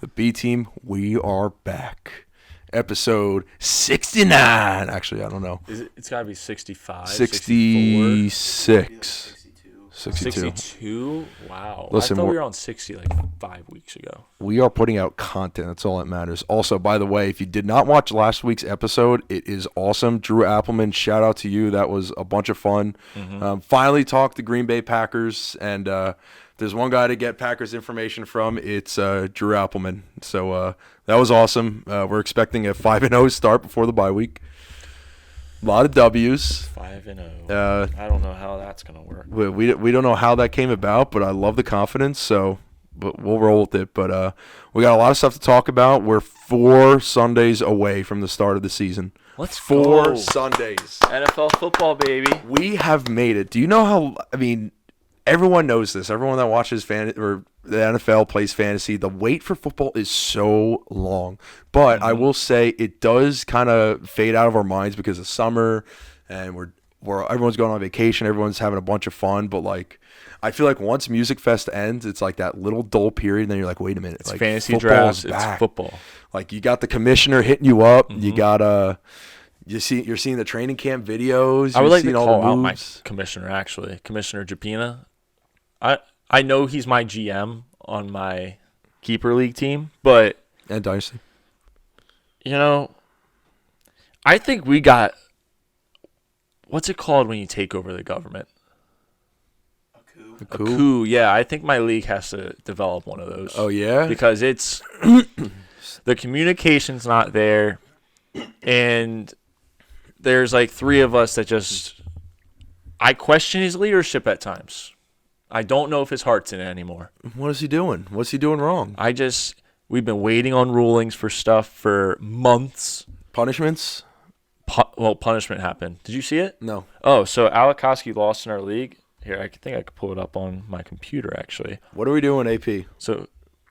The B Team, we are back. Episode 69. Actually, I don't know. It's got to be 65, 66. 62? Wow. Listen, I thought we were on 60 like 5 weeks ago. We are putting out content. That's all that matters. Also, by the way, if you did not watch last week's episode, it is awesome. Drew Appleman, shout out to you. That was a bunch of fun. Mm-hmm. Finally talked the Green Bay Packers, and there's one guy to get Packers information from. It's Drew Appleman. So that was awesome. We're expecting a 5-0 start before the bye week. A lot of W's. 5-0. I don't know how that's going to work. We don't know how that came about, but I love the confidence, so but we'll roll with it. But we got a lot of stuff to talk about. We're 4 Sundays away from the start of the season. Let's 4 go. Sundays. NFL football, baby. We have made it. Do you know how, everyone knows this. Everyone that watches or the NFL plays fantasy. The wait for football is so long. But I will say it does kind of fade out of our minds because of summer and everyone's going on vacation. Everyone's having a bunch of fun. But, I feel like once Music Fest ends, it's like that little dull period. And then you're like, wait a minute. It's fantasy drafts. It's football. You got the commissioner hitting you up. Mm-hmm. You got you're seeing the training camp videos. I would like to call out my commissioner, actually. Commissioner Japina. I know he's my GM on my keeper league team, but and Dynasty. I think we got what's it called when you take over the government? A coup. Yeah, I think my league has to develop one of those. Oh yeah, because it's the communication's not there, and there's 3 of us that just I question his leadership at times. I don't know if his heart's in it anymore. What is he doing? What's he doing wrong? We've been waiting on rulings for stuff for months. Punishments? Punishment happened. Did you see it? No. Oh, so Alikoski lost in our league. Here, I think I could pull it up on my computer, actually. What are we doing, AP? So,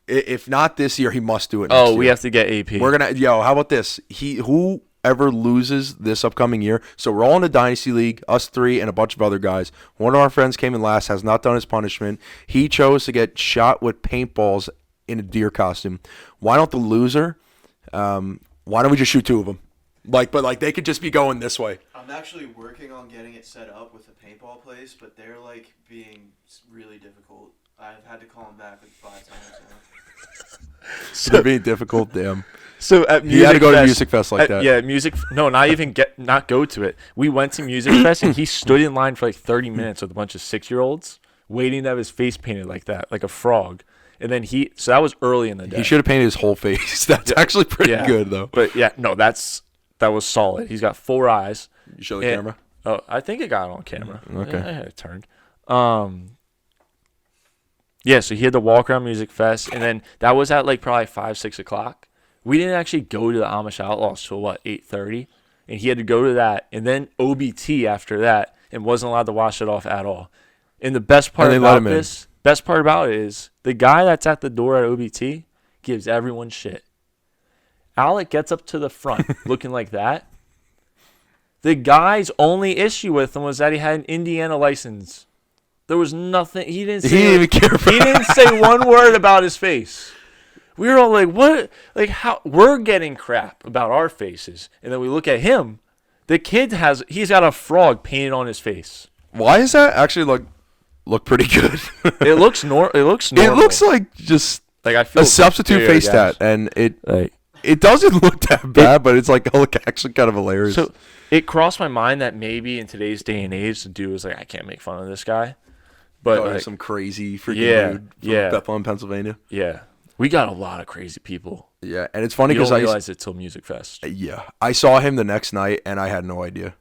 if not this year, he must do it next year. We have to get AP. We're going to, how about this? Whoever loses this upcoming year, so we're all in a dynasty league, us 3 and a bunch of other guys. One of our friends came in last, has not done his punishment. He chose to get shot with paintballs in a deer costume. Why don't the loser, why don't we just shoot 2 of them? But they could just be going this way. I'm actually working on getting it set up with a paintball place, but they're being really difficult. I've had to call them back 5 times now. So they're being difficult, damn. So at Music Fest, had to go to Music Fest like that. Yeah, not go to it. We went to Music Fest and he stood in line for 30 minutes with a bunch of 6-year-olds waiting to have his face painted like that, like a frog. And then so that was early in the day. He should have painted his whole face. That's actually pretty good though. But that was solid. He's got 4 eyes. You show the camera? Oh, I think it got on camera. Okay. I had it turned. Yeah, so he had to walk around Music Fest, and then that was at probably 5, 6 o'clock. We didn't actually go to the Amish Outlaws till 8:30, and he had to go to that, and then OBT after that, and wasn't allowed to wash it off at all. And the best part about it is the guy that's at the door at OBT gives everyone shit. Alec gets up to the front looking like that. The guy's only issue with him was that he had an Indiana license. There was nothing. He didn't even care. He didn't say one word about his face. We were all like, "What? How?" We're getting crap about our faces, and then we look at him. The kid he's got a frog painted on his face. Why is that actually look pretty good? It looks normal. It looks like just I feel a substitute face tat, and it doesn't look that bad, but it's actually kind of hilarious. So it crossed my mind that maybe in today's day and age, the dude was I can't make fun of this guy. But some crazy freaking dude from Bethlehem, Pennsylvania. Yeah. We got a lot of crazy people. Yeah, and it's funny because I realized it till Music Fest. Yeah. I saw him the next night, and I had no idea.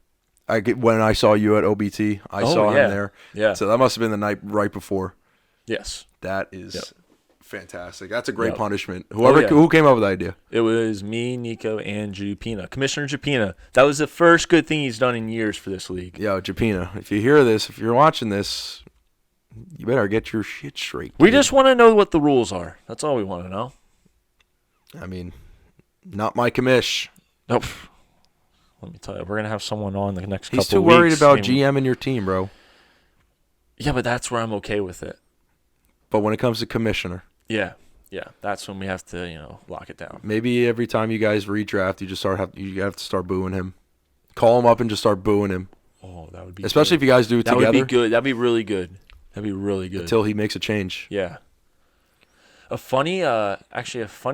When I saw you at OBT, I saw him there. Yeah. So that must have been the night right before. Yes. That is fantastic. That's a great punishment. Who came up with the idea? It was me, Nico, and Japina. Commissioner Japina. That was the first good thing he's done in years for this league. Yo, Japina, if you hear this, if you're watching this, you better get your shit straight. We just want to know what the rules are. That's all we want to know. Not my commish. Nope. Let me tell you, we're going to have someone on the next couple weeks. He's too weeks. worried about GM and your team, bro. Yeah, but that's where I'm okay with it. But when it comes to commissioner. Yeah. Yeah, that's when we have to, lock it down. Maybe every time you guys redraft, you have to start booing him. Call him up and just start booing him. Oh, that would be especially good. if you guys do it together. That would be good. That'd be really good. That'd be really good. Until he makes a change. Yeah. A funny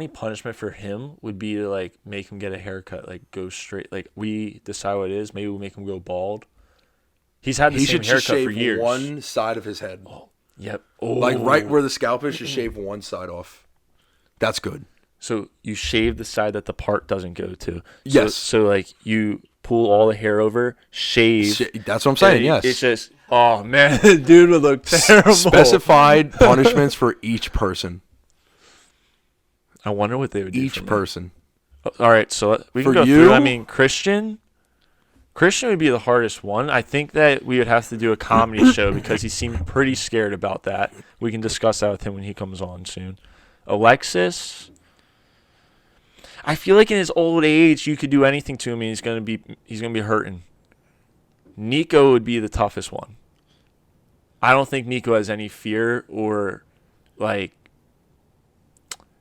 punishment for him would be to like make him get a haircut, like go straight. Like we decide what it is. Maybe we'll make him go bald. He's had the same haircut for years. One side of his head. Oh, yep. Oh. Like right where the scalp is, just shave one side off. That's good. So you shave the side that the part doesn't go to. Yes. So like you pull all the hair over, shave. That's what I'm saying. Yes. It's just, oh man, the dude would look terrible. Specified punishments for each person. I wonder what they would do. Each person. All right, so we can go through. I mean, Christian would be the hardest one. I think that we would have to do a comedy show because he seemed pretty scared about that. We can discuss that with him when he comes on soon. Alexis, I feel like in his old age, you could do anything to him, and he's gonna be hurting. Nico would be the toughest one. I don't think Nico has any fear or like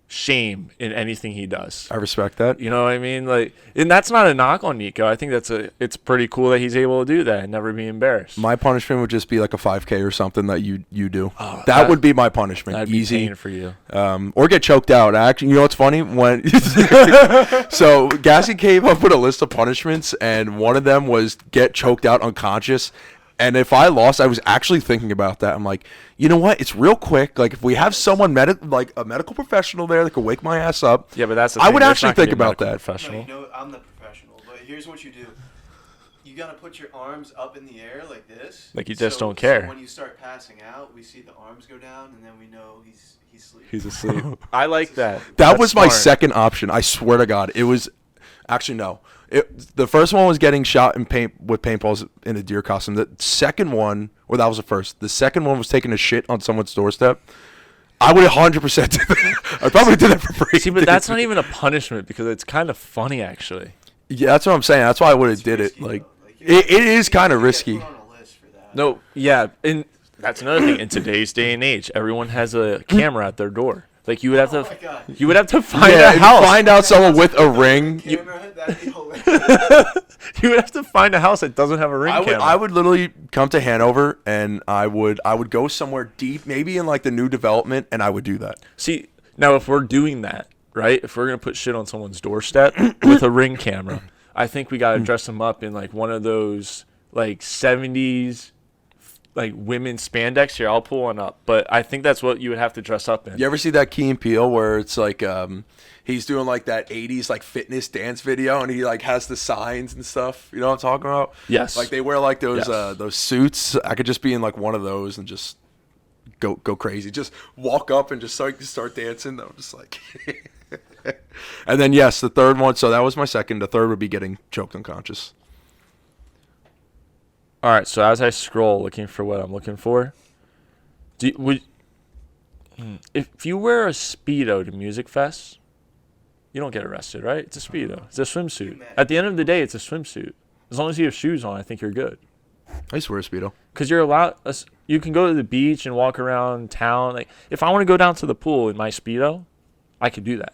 shame in anything he does. I respect that. You know what I mean? Like, and that's not a knock on Nico. I think it's pretty cool that he's able to do that and never be embarrassed. My punishment would just be like a 5K or something that you do. Oh, that would be my punishment. That'd Easy. be pain for you. Or get choked out. Actually, you know what's funny? So Gassy came up with a list of punishments, and one of them was get choked out unconscious. And if I lost, I was actually thinking about that. I'm like, you know what? It's real quick. Like, if we have someone like a medical professional there that could wake my ass up. Yeah, but that's the thing. I would There's actually not gonna think be a about medical that. Professional. No, I'm the professional. But here's what you do. You got to put your arms up in the air like this. Like you just don't care. So when you start passing out, we see the arms go down, and then we know he's sleeping. He's asleep. I like that. That was my second option. I swear to God. It was actually no. The first one was getting shot with paintballs in a deer costume. The second one, or that was the first. The second one was taking a shit on someone's doorstep. I would 100% do that. I probably did that for free. See, but that's not even a punishment because it's kind of funny, actually. Yeah, that's what I'm saying. That's why I would have did it. Like it is kind of risky. No, yeah, and that's another thing. In today's day and age, everyone has a camera at their door. Like you would have to find a house. Find out someone with a ring. That'd be hilarious. You would have to find a house that doesn't have a ring camera. I would literally come to Hanover and I would go somewhere deep, maybe in like the new development, and I would do that. See, now if we're doing that, right? If we're gonna put shit on someone's doorstep with a ring camera, I think we gotta dress them up in like one of those like 70s. Like women spandex. Here, I'll pull one up. But I think that's what you would have to dress up in. You ever see that Key and Peele where it's like he's doing like that 80s like fitness dance video and he like has the signs and stuff? You know what I'm talking about? Yes. Like they wear like those suits. I could just be in like one of those and just go crazy. Just walk up and just start dancing. I'm just like And then yes, the third one. So that was my second. The third would be getting choked unconscious. All right, so as I scroll looking for what I'm looking for, if you wear a Speedo to Music Fest, you don't get arrested, right? It's a Speedo. It's a swimsuit. At the end of the day, it's a swimsuit. As long as you have shoes on, I think you're good. I used to wear a Speedo. Because you're allowed, you can go to the beach and walk around town. Like, if I want to go down to the pool in my Speedo, I could do that.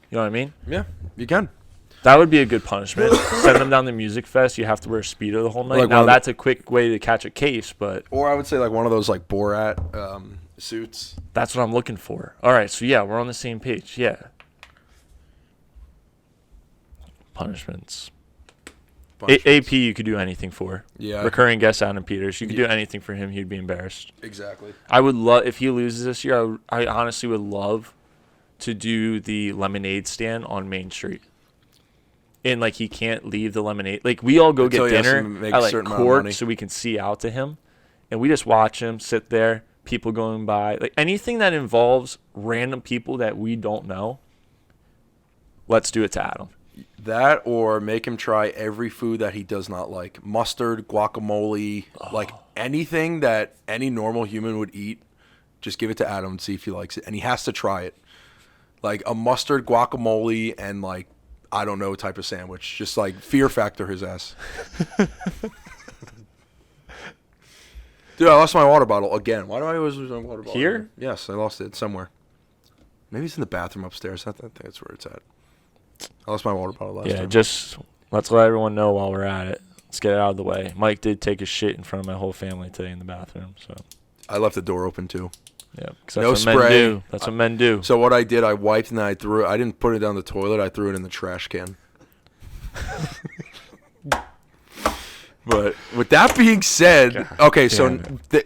You know what I mean? Yeah, you can. That would be a good punishment. Send them down to Music Fest. You have to wear a Speedo the whole night. Like now, that's a quick way to catch a case, but... Or I would say like one of those like Borat suits. That's what I'm looking for. All right, so yeah, we're on the same page. Yeah. Punishments. AP you could do anything for. Yeah. Recurring guest Adam Peters. You could do anything for him. He'd be embarrassed. Exactly. I would love... If he loses this year, I honestly would love to do the lemonade stand on Main Street. And, like, he can't leave the lemonade. Like, we all go get dinner at, like, court so we can see out to him. And we just watch him sit there, people going by. Like, anything that involves random people that we don't know, let's do it to Adam. That or make him try every food that he does not like. Mustard, guacamole, like anything that any normal human would eat, just give it to Adam and see if he likes it. And he has to try it. Like, a mustard, guacamole, and, like, I don't know type of sandwich. Just like fear factor his ass. Dude, I lost my water bottle again. Why do I always lose my water bottle? Here? Yes, I lost it somewhere. Maybe it's in the bathroom upstairs. I think that's where it's at. I lost my water bottle last Yeah, time. just let's let everyone know while we're at it. Let's get it out of the way. Mike did take a shit in front of my whole family today in the bathroom. So I left the door open too. yeah, 'cause that's No what men spray. do. That's what men do. So what I did, I wiped and then I threw it. I didn't put it down the toilet. I threw it in the trash can. But with that being said, okay, so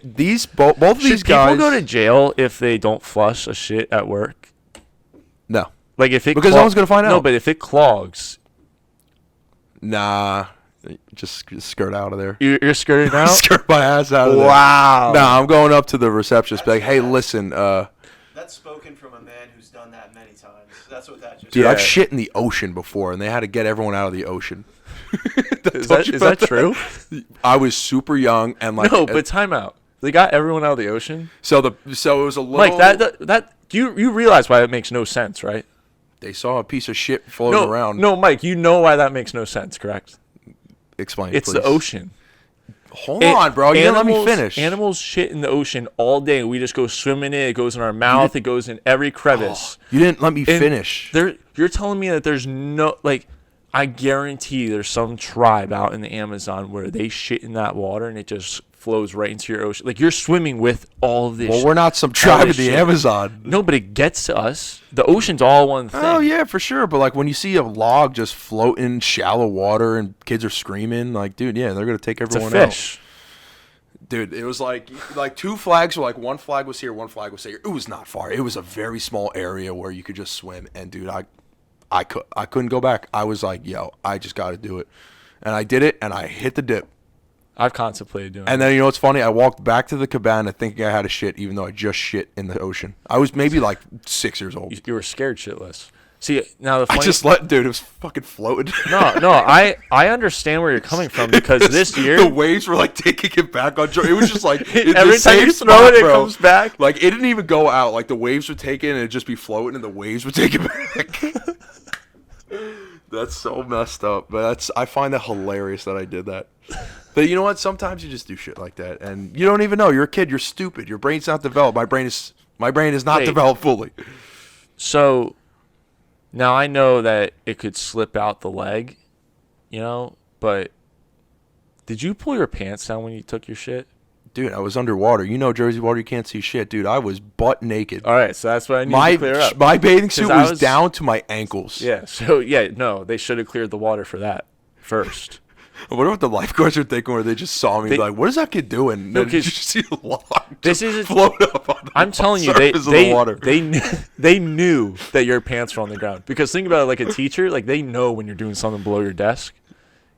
these both of these Should guys people go to jail if they don't flush a shit at work? no, Like if it because no one's gonna find out. No, but if it clogs, nah, just skirt out of there. you're skirting out. Skirt my ass out of there. Wow. Nah, I'm going up to the receptionist, be like, hey, listen, That's spoken from a man who's done that many times. That's what that just. dude, Yeah. I've shit in the ocean before, and they had to get everyone out of the ocean. Is that true? I was super young and like No, but time out. They got everyone out of the ocean. so it was a little Mike, that you realize why that makes no sense, right? they saw a piece of shit floating around. No, Mike, you know why that makes no sense, correct? Explain. It's please. the ocean. Hold on, bro. You didn't let me finish. Animals shit in the ocean all day. We just go swimming in it. It goes in our mouth. It goes in every crevice. You didn't let me And finish. You're telling me that there's no, like, I guarantee there's some tribe out in the Amazon where they shit in that water and it just flows right into your ocean. Like, you're swimming with all of this. Well, we're not some tribe this in the shit. Amazon. No, but it gets to us. The ocean's all one thing. Oh yeah, for sure. But like when you see a log just floating in shallow water and kids are screaming, like, dude, yeah, they're gonna take It's a everyone fish. out. Dude, it was like two flags were like one flag was here, one flag was here. It was not far. It was a very small area where you could just swim. And dude, I couldn't go back. I was like, yo, I just got to do it, and I did it, and I hit the dip. I've contemplated doing it. And then you know what's funny? I walked back to the cabana thinking I had a shit, even though I just shit in the ocean. I was maybe like 6 years old. You were scared shitless. See, now the I funny... just dude, it was fucking floating. No, I understand where you're coming from because this year... the waves were like taking it back on shore. It was just like in every the time same you spot, throw it, it bro. comes back. Like it didn't even go out. Like the waves would take it and it'd just be floating and the waves would take it back. That's so messed up. But I find that hilarious that I did that. But you know what? Sometimes you just do shit like that and you don't even know. You're a kid. You're stupid. Your brain's not developed. My brain is not Wait. developed fully. So now I know that it could slip out the leg, you know, but did you pull your pants down when you took your shit? Dude, I was underwater. You know Jersey water, you can't see shit. Dude, I was butt naked. All right, so that's what I need to clear up. My bathing suit 'Cause I was down to my ankles. Yeah, so yeah, no, they should have cleared the water for that first. I wonder what the lifeguards are thinking where they just saw me They- like, what is that kid doing? No, And you 'cause just see the log this just isn't- float up on the I'm telling you, surface of the water. they knew that your pants were on the ground because think about it like a teacher, like they know when you're doing something below your desk.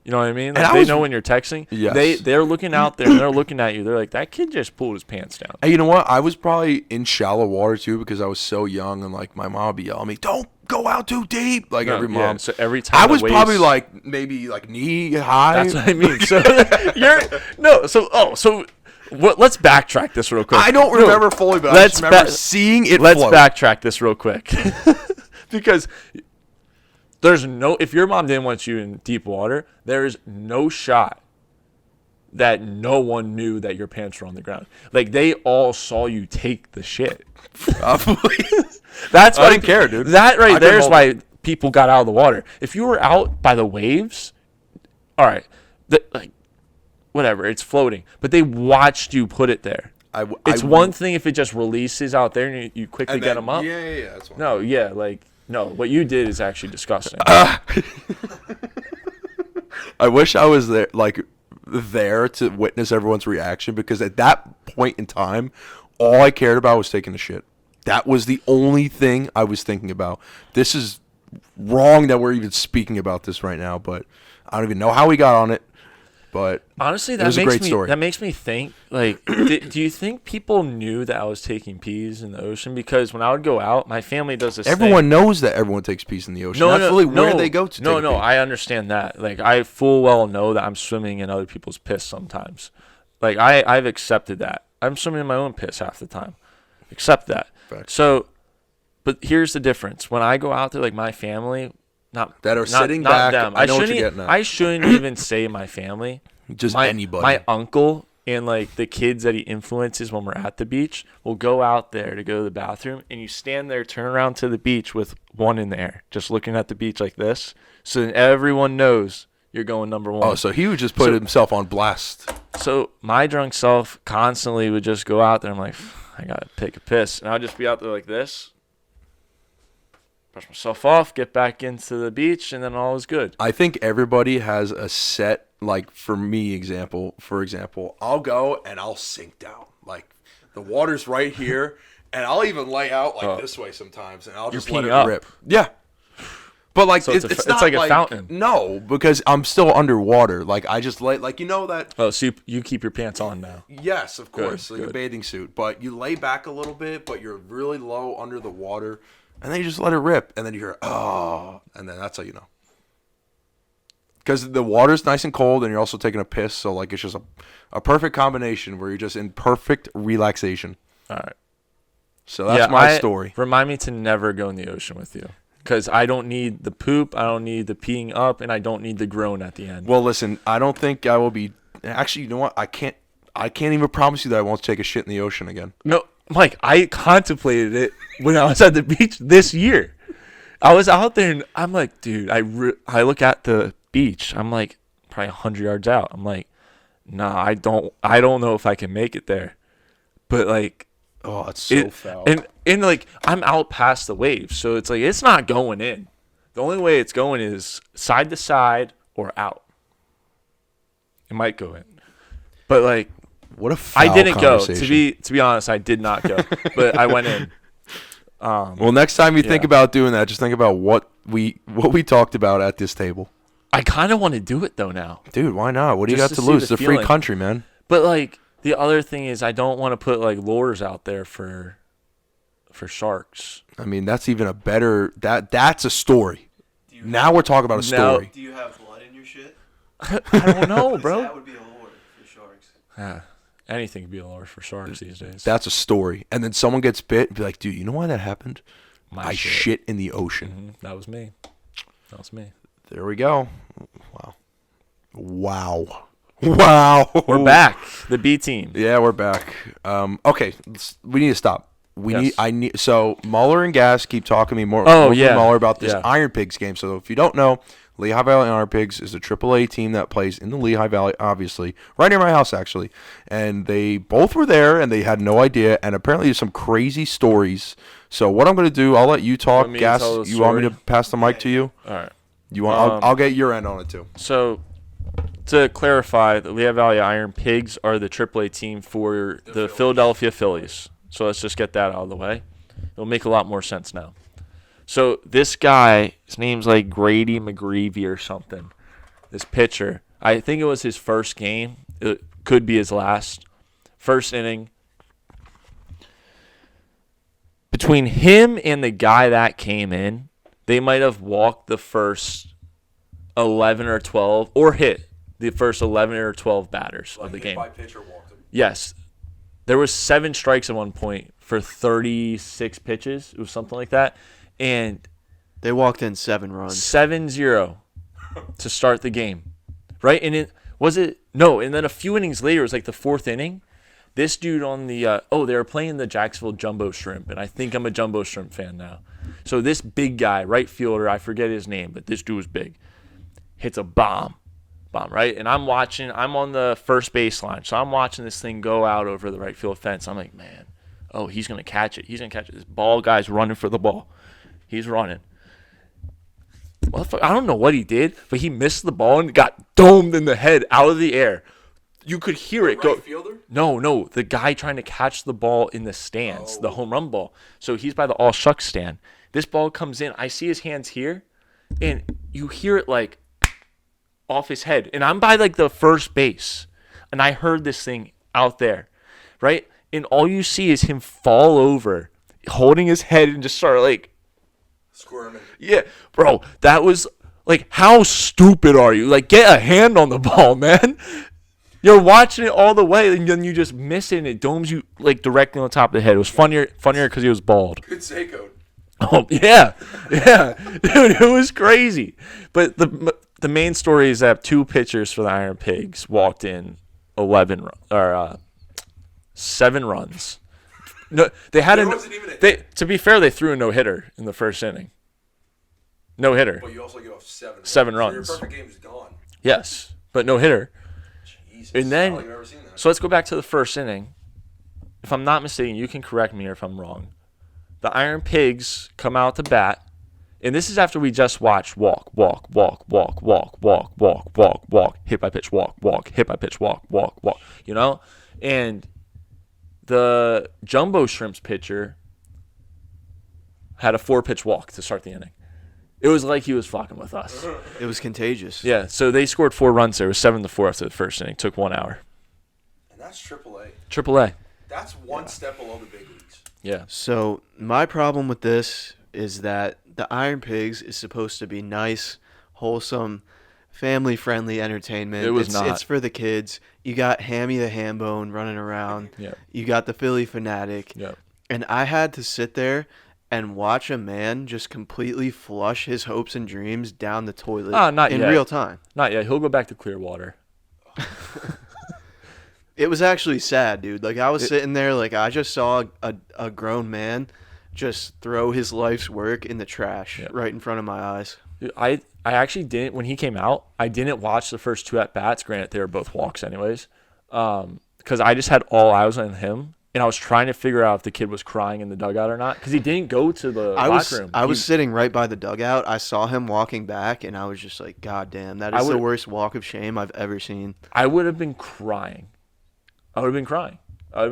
You know what I mean? Like And they know when you're texting. Yes. They're looking out there and they're looking at you. They're like, that kid just pulled his pants down. Hey, you know what? I was probably in shallow water too because I was so young and like my mom would be yelling at me, don't go out too deep. Like No, every yeah, mom. so every time I the was waves- probably like maybe like knee high. That's what I mean. So let's backtrack this real quick. I don't No, remember fully, but I let's just remember ba- seeing it Let's float. backtrack this real quick. Because if your mom didn't want you in deep water, there's no shot that no one knew that your pants were on the ground. Like they all saw you take the shit. Probably. That's why I didn't care, dude. That right I there is couldn't why people got out of the water. If you were out by the waves, all right, whatever, it's floating. But they watched you put it there. It's one thing if it just releases out there and you quickly get them up. Yeah, that's one. No, yeah, no, what you did is actually disgusting. I wish I was there to witness everyone's reaction because at that point in time, all I cared about was taking a shit. That was the only thing I was thinking about. This is wrong that we're even speaking about this right now, but I don't even know how we got on it. But Honestly, it was a great story. That makes me think, like, do you think people knew that I was taking pees in the ocean? Because when I would go out, my family does this Everyone thing. knows that everyone takes pees in the ocean. No, That's no, really no, where they go to No, take a pee. I understand that. Like, I full well know that I'm swimming in other people's piss sometimes. Like, I've accepted that. I'm swimming in my own piss half the time. Accept that. Facts. So, but here's the difference. When I go out there, like, my family... That are sitting back. Them. I know what you're getting at. I shouldn't even say my family. Just anybody. My uncle and like the kids that he influences when we're at the beach will go out there to go to the bathroom, and you stand there, turn around to the beach with one in the air, just looking at the beach like this, so then everyone knows you're going number one. Oh, so he would just put himself on blast. So my drunk self constantly would just go out there. I'm like, I gotta take a piss, and I'll just be out there like this, brush myself off, get back into the beach, and then all is good. I think everybody has a set, like for example, I'll go and I'll sink down. Like the water's right here, and I'll even lay out like this way sometimes, and I'll just let it rip. Yeah. But like So it's like not a fountain. No, because I'm still underwater. Like I just lay, like that. Oh, so you keep your pants on now? Yes, of course, Good. a bathing suit. But you lay back a little bit, but you're really low under the water, and then you just let it rip, and then you hear and then that's how you know. Because the water's nice and cold, and you're also taking a piss, so like it's just a perfect combination where you're just in perfect relaxation. All right. So that's my story. Remind me to never go in the ocean with you. Because I don't need the poop, I don't need the peeing up, and I don't need the groan at the end. Well, listen, I don't think I will be. Actually, you know what? I can't even promise you that I won't take a shit in the ocean again. No, Mike, I contemplated it when I was at the beach this year. I was out there, and I'm like, dude, I look at the beach. I'm like, probably 100 yards out. I'm like, nah, I don't know if I can make it there. But like, oh, it's so foul. And like I'm out past the waves, so it's like it's not going in. The only way it's going is side to side or out. It might go in, but like what a foul I didn't go. conversation. To be honest, I did not go, but I went in. Well, next time you think about doing that, just think about what we talked about at this table. I kind of want to do it though now, dude. Why not? What do you Just got to to see lose? the It's a free feeling. country, man. but like. The other thing is I don't want to put like lures out there for sharks. I mean, that's even a better that's a story. Now we're talking about a story. Do you have blood in your shit? I don't know, bro. That would be a lure for sharks. Anything could be a lure for sharks these days. That's a story. And then someone gets bit and be like, dude, you know why that happened? I shit. shit in the ocean. That was me. There we go. Wow. We're back. The B team. Yeah, we're back. Okay, we need to stop. So Muller and Gas keep talking to me more. Muller about this Iron Pigs game. So if you don't know, Lehigh Valley Iron Pigs is a AAA team that plays in the Lehigh Valley, obviously, right near my house actually. And they both were there, and they had no idea. And apparently, there's some crazy stories. So what I'm going to do, I'll let you talk. Gas, you want me to pass the mic to you? All right. You want? I'll get your end on it too. So. To clarify, the Lehigh Valley Iron Pigs are the AAA team for the Philadelphia Phillies. So let's just get that out of the way. It'll make a lot more sense now. So this guy, his name's like Grady McGreevy or something. This pitcher, I think it was his first game. It could be his last. First inning. Between him and the guy that came in, they might have walked the first 11 or 12 or hit the first 11 or 12 batters of the game. By pitcher walked him. Yes. There was 7 strikes at one point for 36 pitches. It was something like that. And they walked in 7 runs. 7-0 to start the game. Right? And and then a few innings later, it was like the 4th inning. This dude on the they were playing the Jacksonville Jumbo Shrimp, and I think I'm a Jumbo Shrimp fan now. So this big guy, right fielder, I forget his name, but this dude was big. Hits a bomb, right? And I'm on the first baseline, so I'm watching this thing go out over the right field fence. I'm like, man, he's going to catch it. This ball guy's running for the ball. He's running. I don't know what he did, but he missed the ball and got domed in the head out of the air. You could hear it go. Right fielder? No, the guy trying to catch the ball in the stands, the home run ball. So he's by the all shucks stand. This ball comes in. I see his hands here, and you hear it like off his head. And I'm by like the first base, and I heard this thing out there, right? And all you see is him fall over, holding his head and just start like squirming. Yeah, bro, that was like, how stupid are you? Like, get a hand on the ball, man. You're watching it all the way, and then you just miss it, and it domes you like directly on top of the head. It was funnier because he was bald. Good say code. Oh yeah, dude, it was crazy. But the main story is that 2 pitchers for the Iron Pigs walked in 7 runs. No, they had to be fair, they threw a no-hitter in the first inning. No hitter. But you also give up 7 7 runs. runs. So your perfect game is gone. Yes, but no hitter. Jesus, And then, I don't think I've ever seen that. so let's go back to the first inning. If I'm not mistaken, you can correct me if I'm wrong. The Iron Pigs come out to bat, and this is after we just watched walk, hit by pitch, walk, hit by pitch, walk, you know? And the Jumbo Shrimps pitcher had a 4-pitch walk to start the inning. It was like he was fucking with us. It was contagious. Yeah, so they scored 4 runs there. It was 7-4 after the first inning. Took 1 hour. And that's AAA. AAA. That's one step below the big leagues. Yeah. So my problem with this is that the Iron Pigs is supposed to be nice, wholesome, family-friendly entertainment. It was not. It's for the kids. You got Hammy the Hambone running around. Yeah. You got the Philly Fanatic. Yeah. And I had to sit there and watch a man just completely flush his hopes and dreams down the toilet Not in yet. real time. Not yet. He'll go back to Clearwater. It was actually sad, dude. Like, I was sitting there, like, I just saw a grown man just throw his life's work in the trash right in front of my eyes. I actually didn't, when he came out, I didn't watch the first 2 at-bats. Granted, they were both walks anyways. Because I just had all eyes on him. And I was trying to figure out if the kid was crying in the dugout or not. Because he didn't go to the locker room. I was sitting right by the dugout. I saw him walking back, and I was just like, God damn, that is the worst walk of shame I've ever seen. I would have been crying. I would have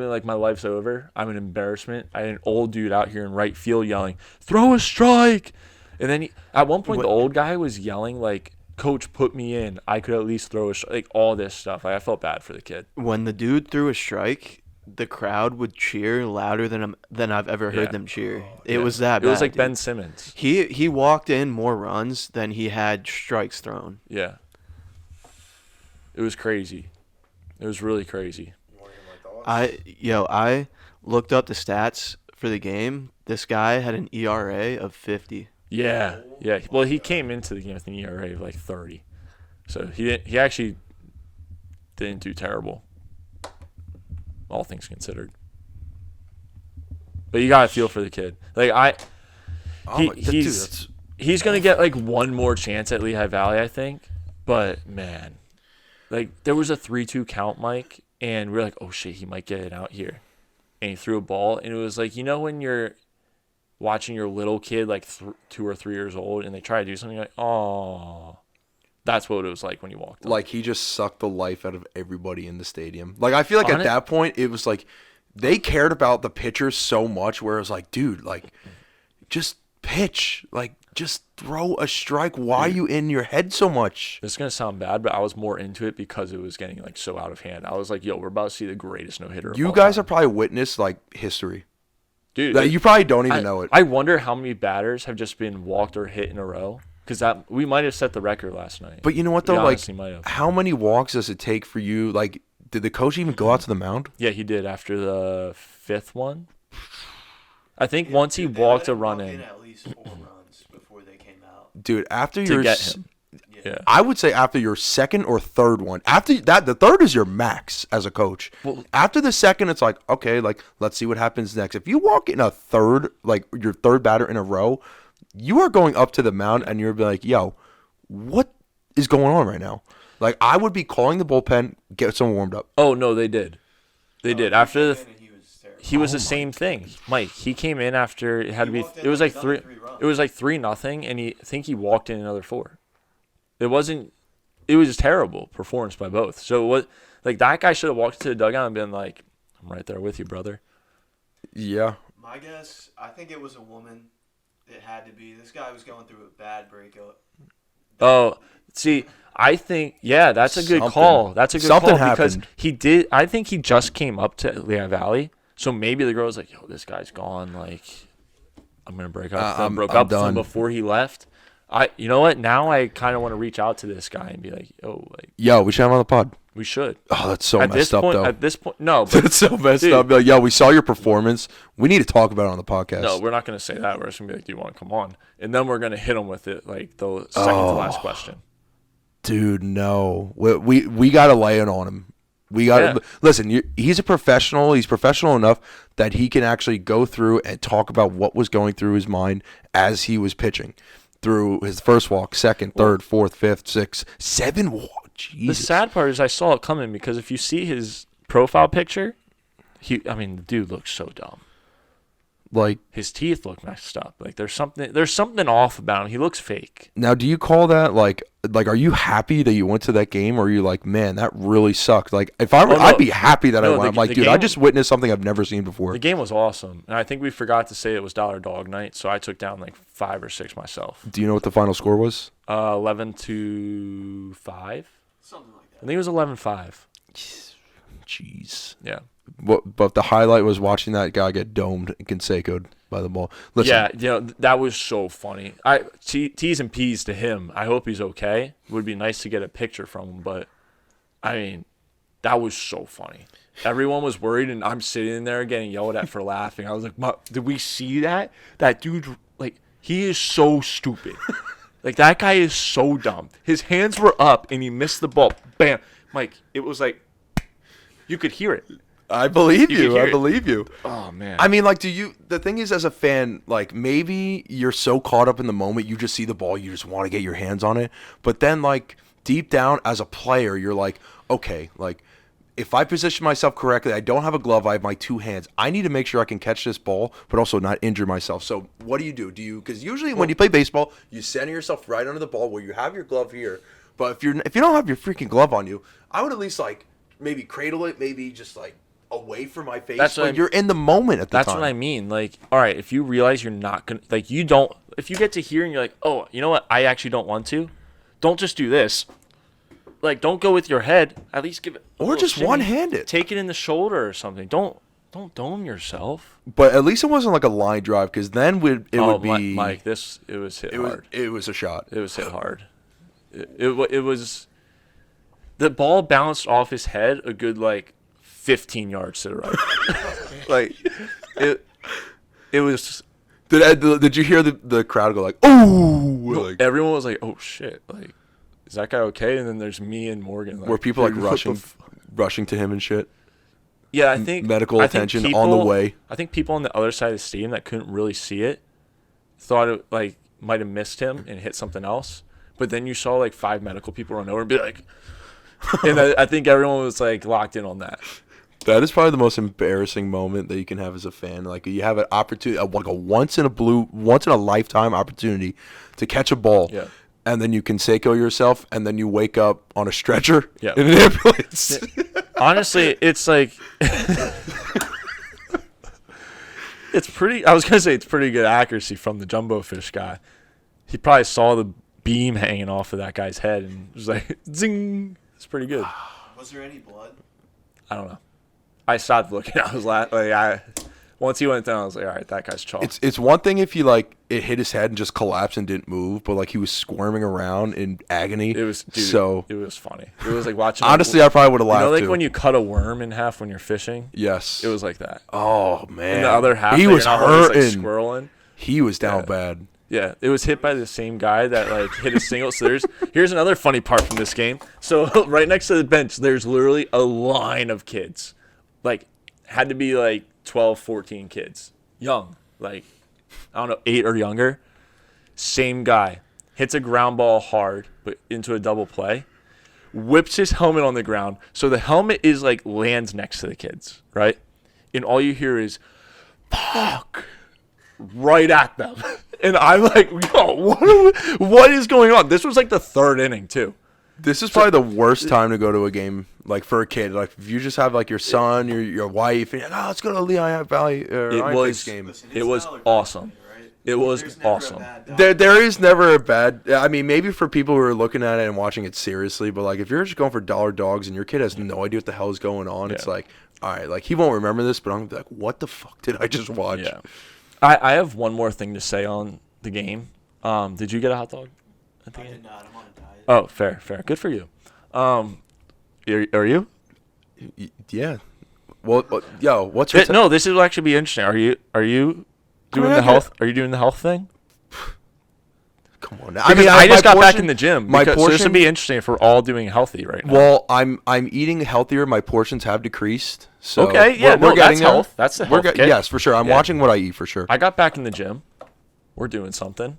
been like, my life's over. I'm an embarrassment. I had an old dude out here in right field yelling, throw a strike. And then at one point, the old guy was yelling, like, Coach, put me in. I could at least throw a strike. Like, all this stuff. I felt bad for the kid. When the dude threw a strike, the crowd would cheer louder than I've ever heard them cheer. It was that bad. It was like dude. Ben Simmons. He walked in more runs than he had strikes thrown. Yeah. It was crazy. It was really crazy. I looked up the stats for the game. This guy had an ERA of 50. Yeah. Yeah. Well, he came into the game with an ERA of like 30. So he actually didn't do terrible, all things considered. But you got to feel for the kid. Like he's going to get like one more chance at Lehigh Valley, I think. But man, like there was a 3-2 count, Mike, and we are like, oh shit, he might get it out here. And he threw a ball, and it was like, you know when you're watching your little kid like 2 or 3 years old and they try to do something, like, oh, that's what it was like when he walked up. Like he just sucked the life out of everybody in the stadium. Like I feel like at that point it was like they cared about the pitcher so much where it was like, dude, like just pitch, like just throw a strike. Why are you in your head so much? This is gonna sound bad, but I was more into it because it was getting like so out of hand. I was like, yo, we're about to see the greatest no-hitter. You guys are probably witnessed like history. Dude, you probably don't even know it. I wonder how many batters have just been walked or hit in a row. Because we might have set the record last night. But you know what, though? Like, how many walks does it take for you? Like, did the coach even go out to the mound? Yeah, he did after the 5th one. I think once he walked a run in. At least 4 runs before they came out. Dude, after to get him. Yeah. I would say after your 2nd or 3rd one. After that, the 3rd is your max as a coach. Well, after the 2nd, it's like, okay, like, let's see what happens next. If you walk in a 3rd, like, your 3rd batter in a row, you are going up to the mound and you're like, yo, what is going on right now? Like, I would be calling the bullpen, get someone warmed up. Oh, no, they did. They did. After he was the same thing. Mike, he came in after it had to be it was like 3-0 and I think he walked in another 4. It was a terrible performance by both. So what, like that guy should have walked to the dugout and been like, I'm right there with you, brother. Yeah. My guess, I think it was a woman. It had to be. This guy was going through a bad breakup. Oh, see, I think, yeah, that's a good call. That's a good Something call happened. Because I think he just came up to Lehigh Valley. So maybe the girl was like, yo, this guy's gone. Like, I'm going to break up with him. Broke up with him before he left. You know what? Now I kind of want to reach out to this guy and be like, yo, we should have him on the pod. We should. Oh, that's so messed up, though. At this point, no. But, that's so messed up. Like, yo, we saw your performance. We need to talk about it on the podcast. No, we're not going to say that. We're just going to be like, do you want to come on? And then we're going to hit him with it, like the second to last question. Dude, no. We got to lay it on him. We got to listen. He's a professional. He's professional enough that he can actually go through and talk about what was going through his mind as he was pitching through his first walk, second, third, fourth, fifth, sixth, seven walk. Jesus. The sad part is I saw it coming because if you see his profile picture, the dude looks so dumb. Like his teeth look messed up. Like there's something off about him. He looks fake. Now, do you call that like are you happy that you went to that game, or are you like, man, that really sucked? Like if I were, I'd be happy that I went. I'm like, dude, I just witnessed something I've never seen before. The game was awesome, and I think we forgot to say it was Dollar Dog Night, so I took down like 5 or 6 myself. Do you know what the final score was? 11-5. Something like that. I think it was 11-5. Jeez. Yeah. But the highlight was watching that guy get domed and Canseco'd by the ball. Listen, yeah, that was so funny. T's and P's to him. I hope he's okay. It would be nice to get a picture from him, but I mean, that was so funny. Everyone was worried, and I'm sitting there getting yelled at for laughing. I was like, did we see that? That dude, like, he is so stupid. Like, that guy is so dumb. His hands were up, and he missed the ball. Bam. Mike, it was like, you could hear it. I believe you. I believe you. Oh, man. I mean, like, the thing is, as a fan, like, maybe you're so caught up in the moment, you just see the ball, you just want to get your hands on it. But then, like, deep down, as a player, you're like, okay, like, if I position myself correctly, I don't have a glove, I have my 2 hands. I need to make sure I can catch this ball, but also not injure myself. So what do? Because usually when you play baseball, you center yourself right under the ball where you have your glove here. But if you don't have your freaking glove on you, I would at least, like, maybe cradle it, maybe just, like, away from my face. That's you're in the moment at the time. That's what I mean. Like, all right, if you realize you're not going to, like, if you get to here and you're like, oh, you know what, I actually don't want to, don't just do this. Like, don't go with your head. At least give it. Or just one-hand it. Take it in the shoulder or something. Don't dome yourself. But at least it wasn't like a line drive, because then it would be. Mike, it was hit hard. It was a shot. It was hit hard. It was. The ball bounced off his head a good, like, 15 yards to the right. Like, it was. Did you hear the crowd go like, "Oh!" Like, everyone was like, "Oh shit!" Like, is that guy okay? And then there's me and Morgan. Like, were people like rushing to him and shit? Yeah, I think medical attention on the way. I think people on the other side of the stadium that couldn't really see it thought it like might have missed him and hit something else. But then you saw like 5 medical people run over and be like, and I think everyone was like locked in on that. That is probably the most embarrassing moment that you can have as a fan. Like, you have an opportunity, like a once in a lifetime opportunity to catch a ball, and then you can Seiko yourself, and then you wake up on a stretcher in an ambulance. Honestly, it's like it's pretty. I was gonna say it's pretty good accuracy from the jumbo fish guy. He probably saw the beam hanging off of that guy's head and was like, "Zing!" It's pretty good. Was there any blood? I don't know. I stopped looking. I was once he went down, I was like, all right, that guy's chalk. It's one thing if he like it hit his head and just collapsed and didn't move, but like he was squirming around in agony. It was it was funny. It was like watching. Honestly, I probably would have laughed. Like when you cut a worm in half when you're fishing. Yes, it was like that. Oh man, and the other half he was hurting. Like squirreling. He was down bad. Yeah, it was hit by the same guy that like hit a single. So here's another funny part from this game. So right next to the bench, there's literally a line of kids. Like, had to be like 12, 14 kids. Young. Like, I don't know, 8 or younger. Same guy. Hits a ground ball hard, but into a double play. Whips his helmet on the ground. So the helmet is like lands next to the kids, right? And all you hear is, fuck, right at them. And I'm like, yo, what is going on? This was like the 3rd inning, too. This is probably the worst time to go to a game, like, for a kid. Like, if you just have, like, your son, your wife, and you're like, oh, let's go to the Lehigh Valley Iron Pigs game. Listen, it was awesome. Right? It was awesome. There is never a bad. I mean, maybe for people who are looking at it and watching it seriously, but, like, if you're just going for dollar dogs and your kid has no idea what the hell is going on, it's like, all right, like, he won't remember this, but I'm going to be like, what the fuck did I just watch? Yeah. I have one more thing to say on the game. Did you get a hot dog? I did not. I'm on a diet. Oh, fair. Good for you. Are you? Yeah. Well, what's your no? This will actually be interesting. Are you doing the health? Are you doing the health thing? Come on. I just got back in the gym. My So this portion would be interesting if we're all doing healthy right now. Well, I'm eating healthier. My portions have decreased. So Okay, yeah, we're getting that's there. health. That's the health kick. Yes, for sure. I'm watching what I eat for sure. I got back in the gym. We're doing something.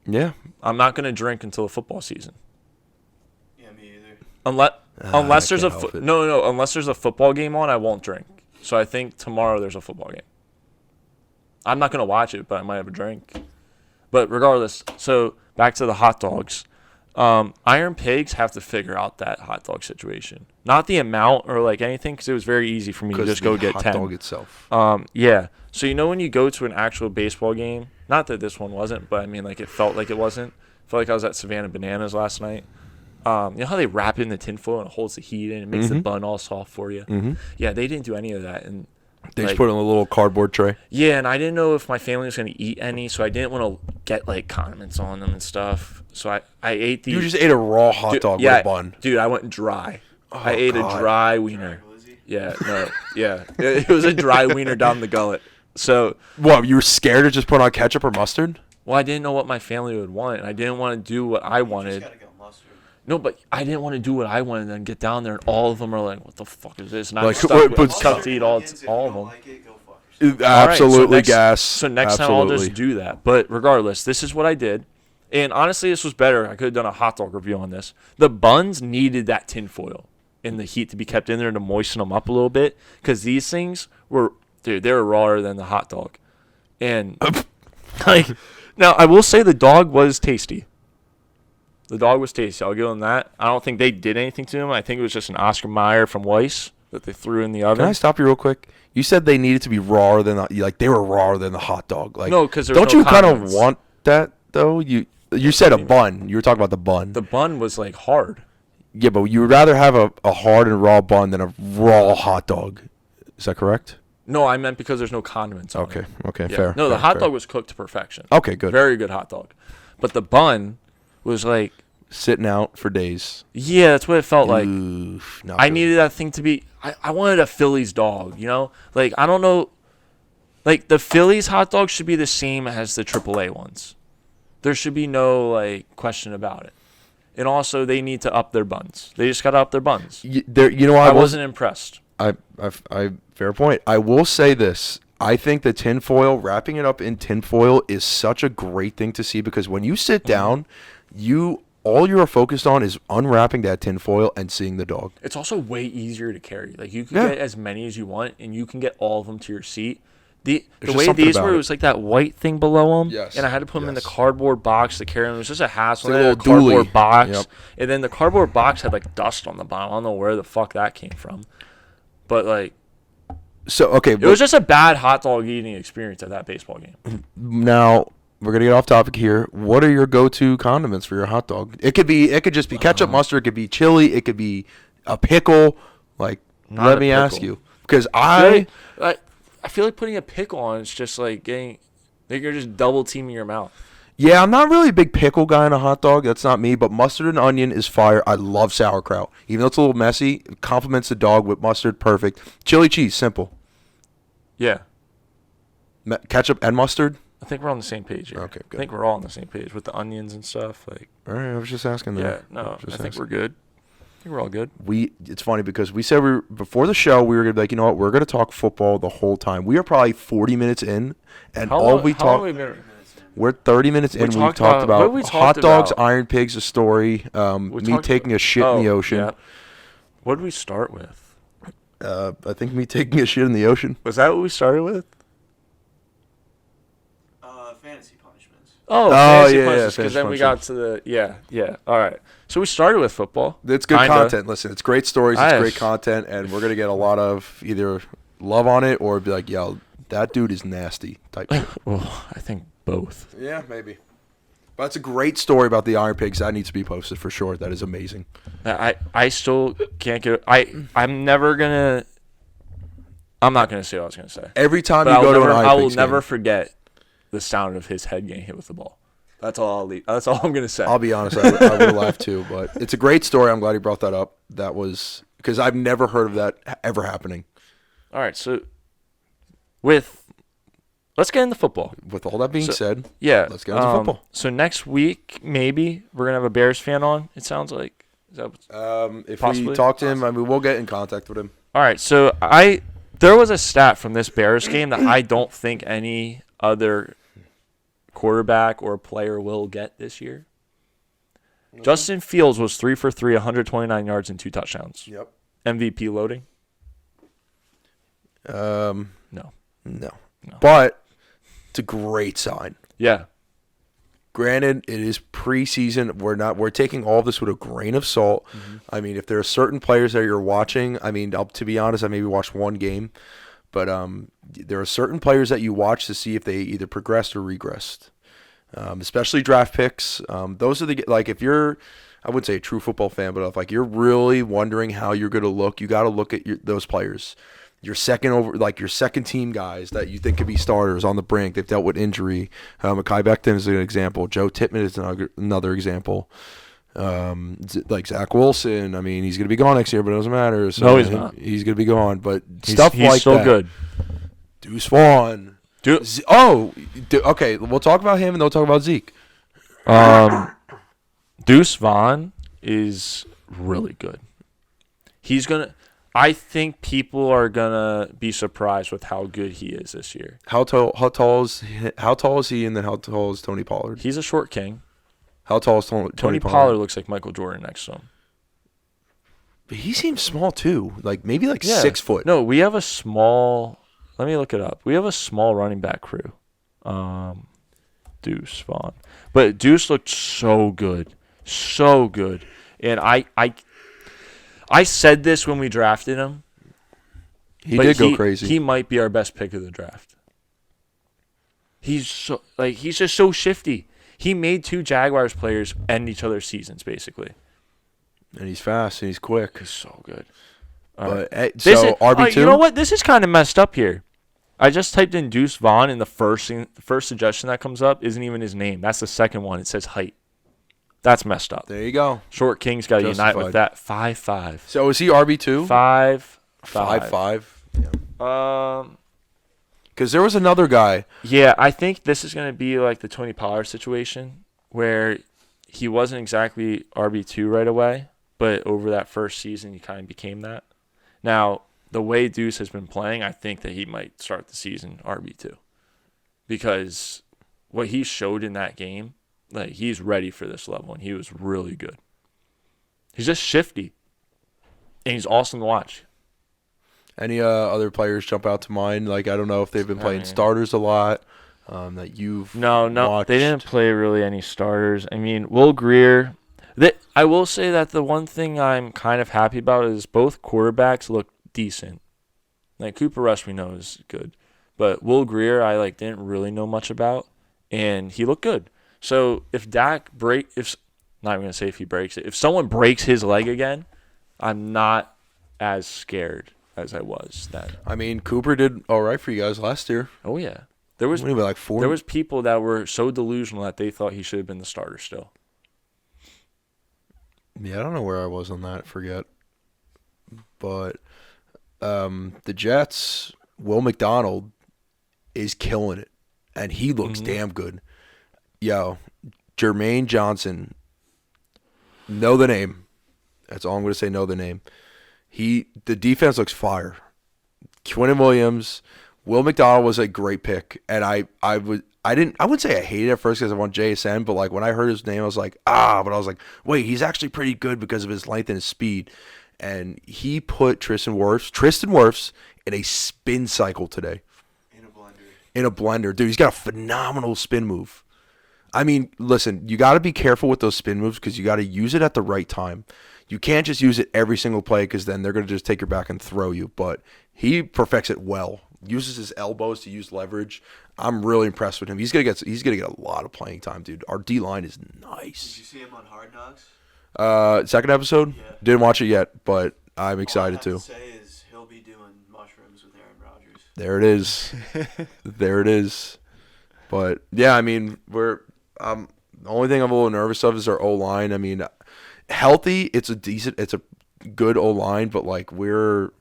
Yeah. I'm not going to drink until the football season. Yeah, me either. Unless there's can't help it. unless there's a football game on, I won't drink. So I think tomorrow there's a football game. I'm not going to watch it, but I might have a drink. But regardless, so back to the hot dogs. Iron Pigs have to figure out that hot dog situation. Not the amount or like anything, because it was very easy for me to just go get 10. Hot dog itself. Yeah. So you know when you go to an actual baseball game, not that this one wasn't, but I mean like it felt like it wasn't. I felt like I was at Savannah Bananas last night. You know how they wrap it in the tinfoil and it holds the heat in and makes the bun all soft for you? Mm-hmm. Yeah, they didn't do any of that. And They just put it in a little cardboard tray. yeah, and I didn't know if my family was going to eat any, so I didn't want to get like condiments on them and stuff. So I ate these. You just ate a raw hot dog with a bun. Dude, I went dry. Oh, I ate a dry wiener. Yeah, no, yeah. It was a dry wiener down the gullet. So, What, you were scared to just put on ketchup or mustard? well, I didn't know what my family would want, and I didn't want to do what I You wanted. just gotta go mustard. No, but I didn't want to do what I wanted and then get down there, and all of them are like, what the fuck is this? And I'm Like, stuck wait, with but- tough to eat all Onions, if of you them. don't like it, go fuck yourself. All right, so Absolutely, next- gas. So next time Absolutely. I'll just do that. But regardless, this is what I did. And honestly, this was better. I could have done a hot dog review on this. The buns needed that tin foil and the heat to be kept in there to moisten them up a little bit. Because these things were, dude, they were rawer than the hot dog. And, like, now I will say the dog was tasty. The dog was tasty. I'll give them that. I don't think they did anything to him. I think it was just an Oscar Mayer from Weiss that they threw in the oven. Can I stop you real quick? You said they needed to be rawer than they were rawer than the hot dog. Like, No, 'cause there don't was no you kind of condiments. want that though? You said a bun. You were talking about the bun. The bun was, like, hard. Yeah, but you would rather have a hard and raw bun than a raw hot dog. Is that correct? No, I meant because there's no condiments on it. Okay. Okay. Yeah. Fair. No, the fair, hot fair. dog was cooked to perfection. Okay. Good. Very good hot dog. But the bun was like, Sitting out for days. yeah, that's what it felt like. Oof, not I good. needed that thing to be, I wanted a Phillies dog, you know? Like, I don't know. Like, the Phillies hot dogs should be the same as the AAA ones. There should be no, like, question about it. And also, they need to up their buns. They just got to up their buns. You know, I wasn't impressed. I fair point. I will say this. I think the tinfoil, wrapping it up in tinfoil, is such a great thing to see because when you sit down, all you're focused on is unwrapping that tinfoil and seeing the dog. It's also way easier to carry. Like, you can Yeah. get as many as you want, and you can get all of them to your seat. The just way something these about were, it. it was like that white thing below them, Yes, and I had to put them in the yes. cardboard box to carry them. It was just a hassle. It's like And a then little cardboard dually. box, Yep. and then the cardboard box had like dust on the bottom. I don't know where the fuck that came from, but like So, okay. it was just a bad hot dog eating experience at that baseball game. Now, we're going to get off topic here. What are your go-to condiments for your hot dog? It could just be ketchup, mustard. It could be chili. It could be a pickle. Like, Not let a me ask pickle. you. Because I feel like putting a pickle on is just like getting, like you're just double teaming your mouth. Yeah, I'm not really a big pickle guy in a hot dog. That's not me. But mustard and onion is fire. I love sauerkraut. Even though it's a little messy, it complements the dog with mustard. Perfect. Chili cheese, simple. Yeah. Ketchup and mustard? I think we're on the same page here. Okay, good. I think we're all on the same page with the onions and stuff. Like, All right, I was just asking that. yeah, no, I think we're good. I think we're all good. It's funny because we said before the show we were gonna be like, you know what, we're gonna talk football the whole time. We are probably 40 minutes in, and How long have we been? we're 30 minutes in. We've talked talked about- what about we hot talked dogs, about? Iron Pigs, a story, We me talked taking a shit in the ocean. Yeah. What did we start with? I think me taking a shit in the ocean. Was that what we started with? Fantasy punishments. Oh, yeah, fantasy yeah, punches. fantasy Because then we got to the yeah. All right. So we started with football. It's good Kinda. content. Listen, it's great stories. It's Nice. great content, and we're gonna get a lot of either love on it or be like, yo, that dude is nasty type. Oh, I think both. Yeah, maybe. But it's a great story about the Iron Pigs. That needs to be posted for sure. That is amazing. I still can't get. I'm never gonna. I'm not gonna say what I was gonna say. Every time But you go to an Iron I will Pigs never game, forget the sound of his head getting hit with the ball. That's all I'll leave. That's all I'm gonna say. I'll be honest, I would have laughed too. But it's a great story. I'm glad he brought that up. That was because I've never heard of that ever happening. All right, so with let's get into football. With all that being said, Yeah, let's get into football. So next week, maybe we're gonna have a Bears fan on. It sounds like. Is that if possibly? we talk to him, I mean, we'll get in contact with him. All right. So there was a stat from this Bears game that I don't think any other quarterback or player will get this year. Justin Fields was 3 for 3, 129 yards and 2 touchdowns. Yep. MVP loading? No. But it's a great sign. Yeah. Granted, it is preseason. We're taking all of this with a grain of salt. Mm-hmm. I mean, if there are certain players that you're watching, I mean, to be honest, I maybe watched one game, but there are certain players that you watch to see if they either progressed or regressed. Especially draft picks. Those are if you're, I wouldn't say a true football fan, but if you're really wondering how you're going to look, you got to look at those players. Your second team guys that you think could be starters on the brink. They've dealt with injury. Mekhi Becton is an example. Joe Tippmann is another example. Zach Wilson. I mean, he's going to be gone next year, but it doesn't matter. So no, he's not. He's going to be gone. But he's still that. Good. Deuce Vaughn. Okay. We'll talk about him, and they'll talk about Zeke. Deuce Vaughn is really good. I think people are gonna be surprised with how good he is this year. How tall is he, and then how tall is Tony Pollard? He's a short king. How tall is Tony Pollard? Pollard looks like Michael Jordan next to him. But he seems small too. Maybe 6 foot. No, we have a small. Let me look it up. We have a small running back crew. Deuce Vaughn. But Deuce looked so good. So good. And I said this when we drafted him. He did go crazy. He might be our best pick of the draft. He's just so shifty. He made 2 Jaguars players end each other's seasons, basically. And he's fast and he's quick. He's so good. So RB2? You know what? This is kind of messed up here. I just typed in Deuce Vaughn, and the first suggestion that comes up isn't even his name. That's the second one. It says height. That's messed up. There you go. Short King's got to unite with that. 5'5". So is he RB2? 5'5". Yeah. Because there was another guy. Yeah, I think this is going to be like the Tony Pollard situation where he wasn't exactly RB2 right away, but over that first season he kind of became that. Now, the way Deuce has been playing, I think that he might start the season RB2 because what he showed in that game, he's ready for this level, and he was really good. He's just shifty, and he's awesome to watch. Any other players jump out to mind? I don't know if they've been playing starters a lot that you've watched. They didn't play really any starters. I mean, Will Grier. I will say that the one thing I'm kind of happy about is both quarterbacks look decent. Cooper Rush we know is good, but Will Grier I didn't really know much about, and he looked good. So if Dak not even gonna say if he breaks it, if someone breaks his leg again, I'm not as scared as I was then. I mean, Cooper did all right for you guys last year. Oh yeah, there was four. There was people that were so delusional that they thought he should have been the starter still. Yeah, I don't know where I was on that. Forget. But the Jets, Will McDonald is killing it, and he looks damn good. Yo, Jermaine Johnson, know the name. That's all I'm going to say, know the name. The defense looks fire. Quinnen Williams, Will McDonald was a great pick, and I wouldn't say I hated it at first because I want JSN, but when I heard his name, I was like, but I was like, wait, he's actually pretty good because of his length and his speed. And he put Tristan Wirfs in a spin cycle today. In a blender. Dude, he's got a phenomenal spin move. I mean, listen, you got to be careful with those spin moves because you got to use it at the right time. You can't just use it every single play because then they're going to just take your back and throw you. But he perfects it well. Uses his elbows to use leverage. I'm really impressed with him. He's gonna get a lot of playing time, dude. Our D line is nice. Did you see him on Hard Knocks? Second episode. Yeah. Didn't watch it yet, but I'm excited All I to. have to say is he'll be doing mushrooms with Aaron Rodgers. There it is. There it is. But yeah, I mean, the only thing I'm a little nervous of is our O line. I mean, healthy, it's a good O line, but we're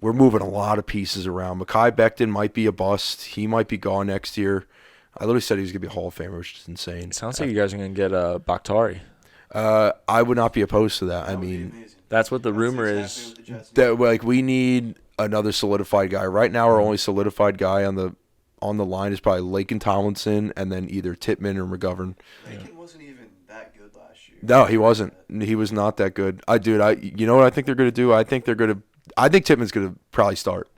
we're moving a lot of pieces around. Mekhi Becton might be a bust. He might be gone next year. I literally said he was going to be a Hall of Famer, which is insane. It sounds like you guys are going to get Bakhtari. I would not be opposed to that. That I would be mean, amazing. That's what the That's rumor exactly is. what the Jets need. that like we need another solidified guy. Right now, our only solidified guy on the line is probably Laken Tomlinson, and then either Tippmann or McGovern. Laken wasn't even that good last year. No, he wasn't. He was not that good. You know what I think they're going to do? I think Tippmann's going to probably start,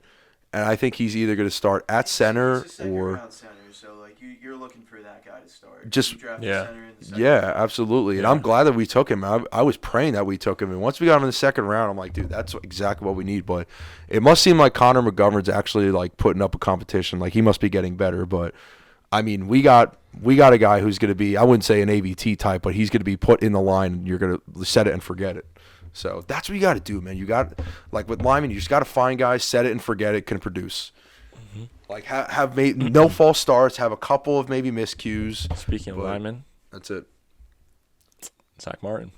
and I think he's either going to start at center He's a second or round center, so like you're looking for that guy to start. Just- You draft a Yeah. center in the second yeah, round. absolutely. And Yeah. I'm glad that we took him. I was praying that we took him, and once we got him in the second round, I'm like, dude, that's exactly what we need. But it must seem like Connor McGovern's actually like putting up a competition. Like he must be getting better. But I mean, we got a guy who's going to be, I wouldn't say an AVT type, but he's going to be put in the line, and you're going to set it and forget it. So that's what you got to do, man. You got, like with Lyman, you just got to find guys, set it and forget it, can produce. Like have made no false starts, have a couple of maybe miscues. Speaking of But- linemen, That's it. Zach Martin.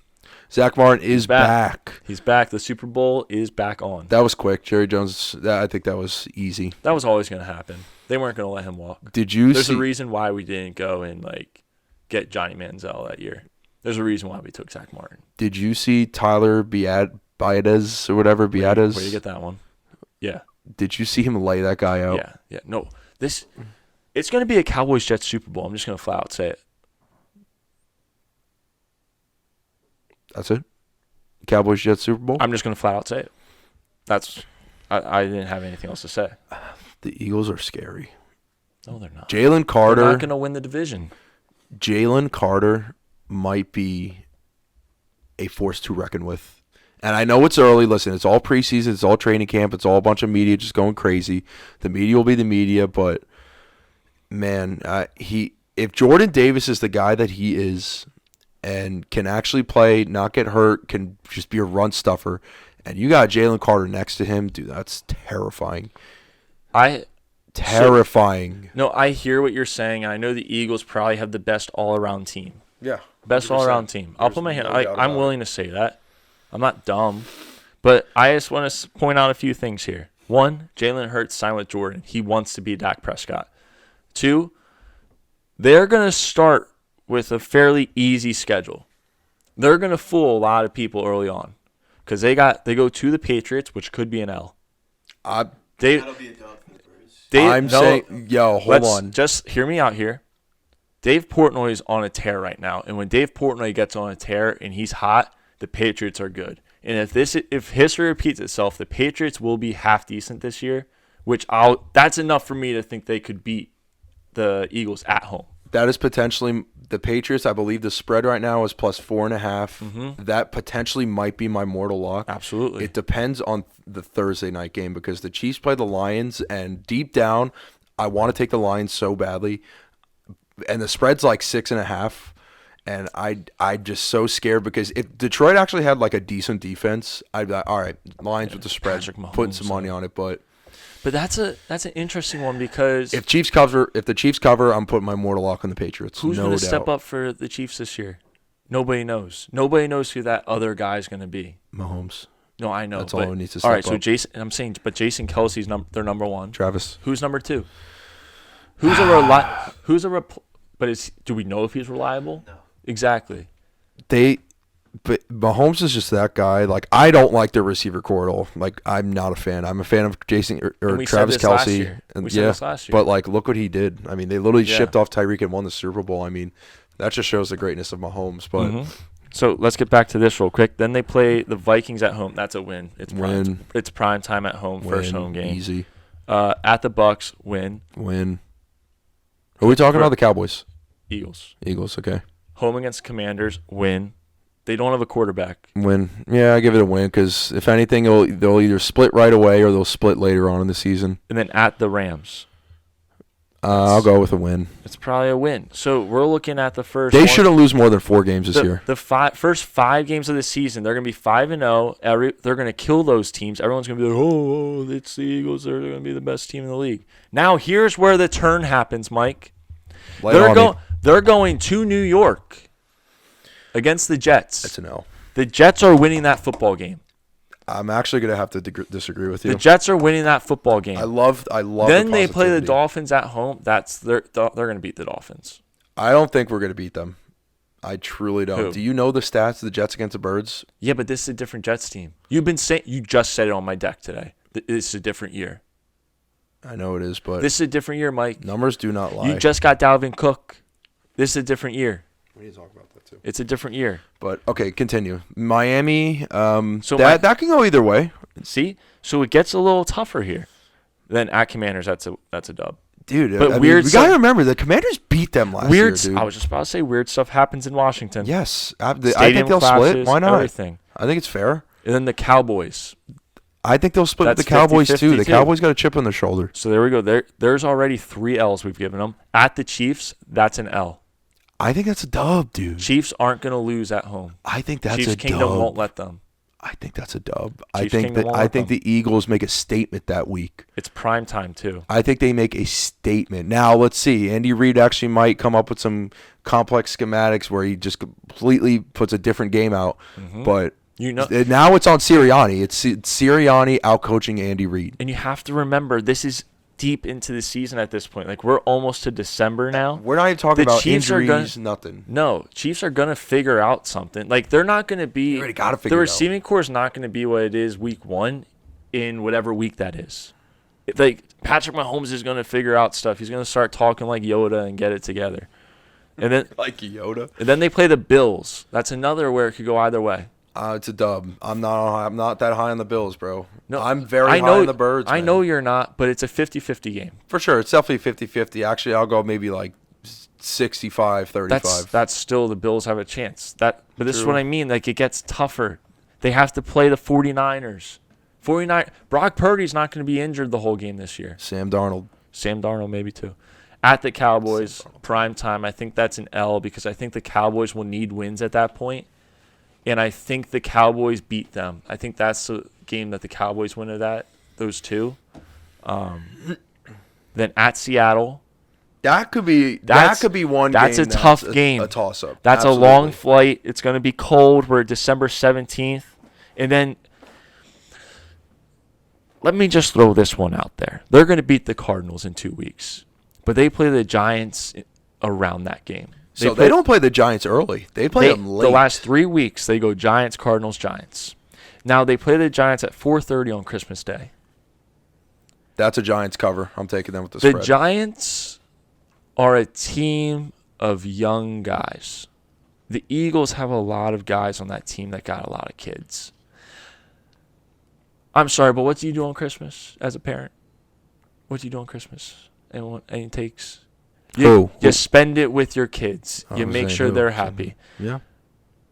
Zach Martin is back. He's back. The Super Bowl is back on. That was quick. Jerry Jones, I think that was easy. That was always going to happen. They weren't going to let him walk. Did you There's see? a reason why we didn't go and like get Johnny Manziel that year. There's a reason why we took Zach Martin. Did you see Tyler Biadasz or whatever Where Biadasz? do you get that one? Yeah. Did you see him lay that guy out? Yeah. No, it's going to be a Cowboys Jets Super Bowl. I'm just going to flat out say it. That's it. Cowboys Jets Super Bowl. I'm just going to flat out say it. I didn't have anything else to say. The Eagles are scary. No, they're not. Jalen They're Carter. not going to win the division. Jalen Carter might be a force to reckon with. And I know it's early. Listen, it's all preseason. It's all training camp. It's all a bunch of media just going crazy. The media will be the media, but man, if Jordan Davis is the guy that he is and can actually play, not get hurt, can just be a run stuffer, and you got Jalen Carter next to him, dude, that's terrifying. Terrifying. No, I hear what you're saying, and I know the Eagles probably have the best all-around team. Yeah. Best 100%. all-around team. I'll There's put my hand. no doubt I'm about willing to say that. I'm not dumb, but I just want to point out a few things here. One, Jalen Hurts signed with Jordan. He wants to be Dak Prescott. Two, they're going to start with a fairly easy schedule. They're going to fool a lot of people early on because they go to the Patriots, which could be an L. That'll be a dub for the Birds. Saying, hold on. Just hear me out here. Dave Portnoy is on a tear right now, and when Dave Portnoy gets on a tear and he's hot, the Patriots are good. And if history repeats itself, the Patriots will be half decent this year, that's enough for me to think they could beat the Eagles at home. That is potentially the Patriots. I believe the spread right now is plus 4.5. Mm-hmm. That potentially might be my mortal lock. Absolutely. It depends on the Thursday night game because the Chiefs play the Lions, and deep down, I want to take the Lions so badly. And the spread's like 6.5. And I'm just so scared because if Detroit actually had like a decent defense, I'd be like, all right, Lions with the spread, Patrick Mahomes, putting some money on it. But that's an interesting one because if the Chiefs cover, I'm putting my mortal lock on the Patriots. who's no going to doubt. step up for the Chiefs this year? Nobody knows. Nobody knows who that other guy's going to be. Mahomes. No, I know. That's all who needs to all step right, so up. Jason Kelsey's their number one. Travis. Who's number two? Do we know if he's reliable? No. Exactly. But Mahomes is just that guy. Like, I don't like their receiver core at all. Like, I'm not a fan. I'm a fan of Jason or And we said Travis this last Kelce. year. And We said this last year. But like, look what he did. I mean, they literally Yeah. shipped off Tyreek and won the Super Bowl. I mean, that just shows the greatness of Mahomes. But Mhm. So let's get back to this real quick. Then they play the Vikings at home. That's a win. It's prime time at home. First win, home game. easy At the Bucks, win. win. Who are we talking about? The Cowboys, Eagles. Eagles. Okay, Home against Commanders, win. They don't have a quarterback. win. Yeah, I give it a win because if anything, they'll either split right away or they'll split later on in the season. And then at the Rams. I'll go with a win. It's probably a win. So we're looking at the first. They shouldn't lose more than 4 games this year. The first 5 games of the season, they're going to be 5-0. They're going to kill those teams. Everyone's going to be like, oh, it's the Eagles. They're going to be the best team in the league. Now, here's where the turn happens, Mike. They're going to New York against the Jets. That's an L. The Jets are winning that football game. I'm actually gonna have to disagree with you. The Jets are winning that football game. I love. Then they play the positivity. Dolphins at home. They're going to beat the Dolphins. I don't think we're gonna beat them. I truly don't. Who? Do you know the stats of the Jets against the Birds? Yeah, but this is a different Jets team. You just said it on my deck today. This is a different year. I know it is, but This is a different year, Mike. numbers do not lie. You just got Dalvin Cook. This is a different year. We need to talk about that too. It's a different year. But okay, continue. Miami. So that can go either way. See, so it gets a little tougher here. Then at Commanders, that's a dub. Dude, But I mean, weird we gotta stuff- remember the Commanders beat them last year, dude. I was just about to say weird stuff happens in Washington. Yes, I think Stadium they'll split. clashes, Why not? Everything. I think it's fair. And then the Cowboys. I think they'll split with That's the Cowboys 50-50 too. The too. Cowboys got a chip on their shoulder. So there we go. There's already 3 L's we've given them. At the Chiefs, that's an L. I think that's a dub, dude. Chiefs aren't going to lose at home. I think that's Chiefs a Kingdom dub. won't let them. I think that's a dub. Chiefs Kingdom won't let them. the Eagles make a statement that week. It's prime time too. I think they make a statement. Now let's see. Andy Reid actually might come up with some complex schematics where he just completely puts a different game out. But now it's on Sirianni. It's Sirianni outcoaching Andy Reid. And you have to remember, this is deep into the season at this point. Like, we're almost to December now. We're not even talking about Chiefs are injuries, nothing. No, Chiefs are going to figure out something. Like, they're not going to be. They already gotta figure the it out. receiving core is not going to be what it is week 1 in whatever week that is. Like, Patrick Mahomes is going to figure out stuff. He's going to start talking like Yoda and get it together. And then Like Yoda. And then they play the Bills. That's another where it could go either way. It's a dub. I'm not that high on the Bills, bro. No, I'm very high on the Birds. I man. know you're not, but it's a 50-50 game. For sure. It's definitely 50-50. Actually, I'll go maybe like 65-35. That's still the Bills have a chance. But this is True. what I mean. Like, it gets tougher. They have to play the 49ers. Brock Purdy's not going to be injured the whole game this year. Sam Darnold. Sam Darnold maybe too. At the Cowboys, prime time, I think that's an L because I think the Cowboys will need wins at that point. And I think the Cowboys beat them. I think that's the game that the Cowboys win of that, those two. Then at Seattle. That could be one That's game a tough game. A toss-up. That's Absolutely. a long flight. It's going to be cold. We're December 17th. And then let me just throw this one out there. They're going to beat the Cardinals in 2 weeks. But they play the Giants around that game. They don't play the Giants early. They play them late. The last 3 weeks, they go Giants, Cardinals, Giants. Now, they play the Giants at 4:30 on Christmas Day. That's a Giants cover. I'm taking them with the The spread. Giants are a team of young guys. The Eagles have a lot of guys on that team that got a lot of kids. I'm sorry, but what do you do on Christmas as a parent? What do you do on Christmas? Any takes? You spend it with your kids. You make sure they're happy. Yeah.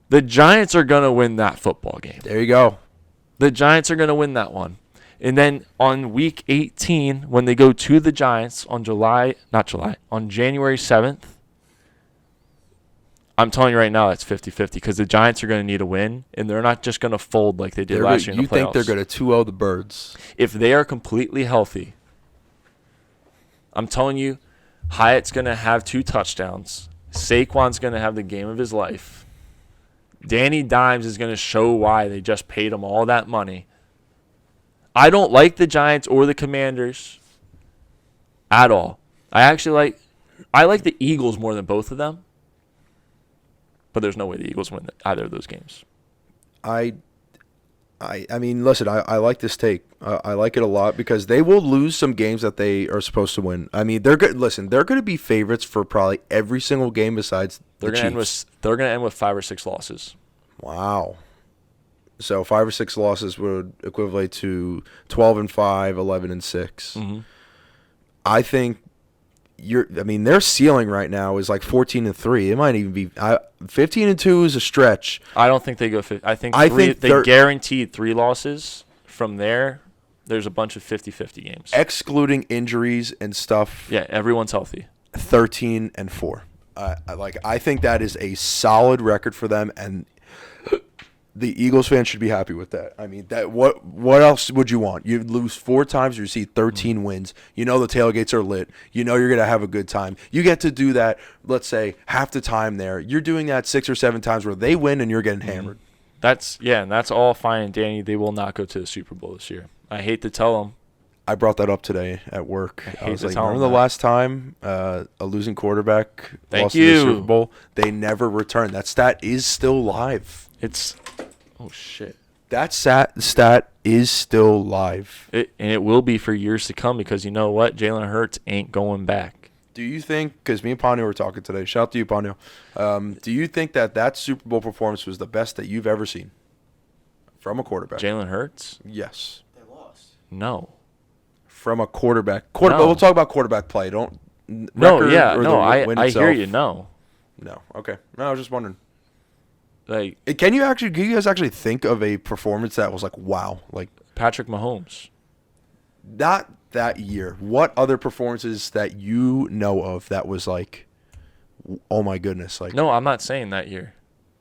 The Giants are going to win that football game. There you go. The Giants are going to win that one. And then on week 18, when they go to the Giants on January 7th, I'm telling you right now, it's 50-50 because the Giants are going to need a win, and they're not just going to fold like they did last year in the playoffs. You think they're going to 2-0 the Birds? If they are completely healthy, I'm telling you, Hyatt's going to have 2 touchdowns. Saquon's going to have the game of his life. Danny Dimes is going to show why they just paid him all that money. I don't like the Giants or the Commanders at all. I like the Eagles more than both of them. But there's no way the Eagles win either of those games. I mean, listen, I like this take. I like it a lot because they will lose some games that they are supposed to win. I mean, they're good. Listen, they're going to be favorites for probably every single game besides the Chiefs. They're going to end with 5 or 6 losses. Wow. So 5 or 6 losses would equivalent to 12-5, 11-6. Mm-hmm. I think their ceiling right now is like 14-3. It might even be 15-2 is a stretch. I don't think they go. I think they guaranteed 3 losses. From there, there's a bunch of 50-50 games, excluding injuries and stuff. Yeah, everyone's healthy. 13-4. I think that is a solid record for them, and the Eagles fans should be happy with that. I mean, that what else would you want? You lose 4 times, you see 13 wins. You know the tailgates are lit. You know you're going to have a good time. You get to do that, let's say, half the time there. You're doing that 6 or 7 times where they win and you're getting hammered. And that's all fine and dandy. They will not go to the Super Bowl this year. I hate to tell them. I brought that up today at work. I was like, remember the that. last time a losing quarterback Thank lost in the you. Super Bowl? They never returned. That stat is still live. Oh, shit. That stat is still live. And it will be for years to come because you know what? Jalen Hurts ain't going back. Do you think, because me and Ponyo were talking today, shout out to you, Ponyo, do you think that Super Bowl performance was the best that you've ever seen from a quarterback? Jalen Hurts? Yes. They lost. No. From a quarterback. No. We'll talk about quarterback play. Don't. I hear you. No. No. Okay. No, I was just wondering. Like, Can you guys actually think of a performance that was like, wow, like Patrick Mahomes? not that year? What other performances that you know of that was like, oh my goodness, like No, I'm not saying that year.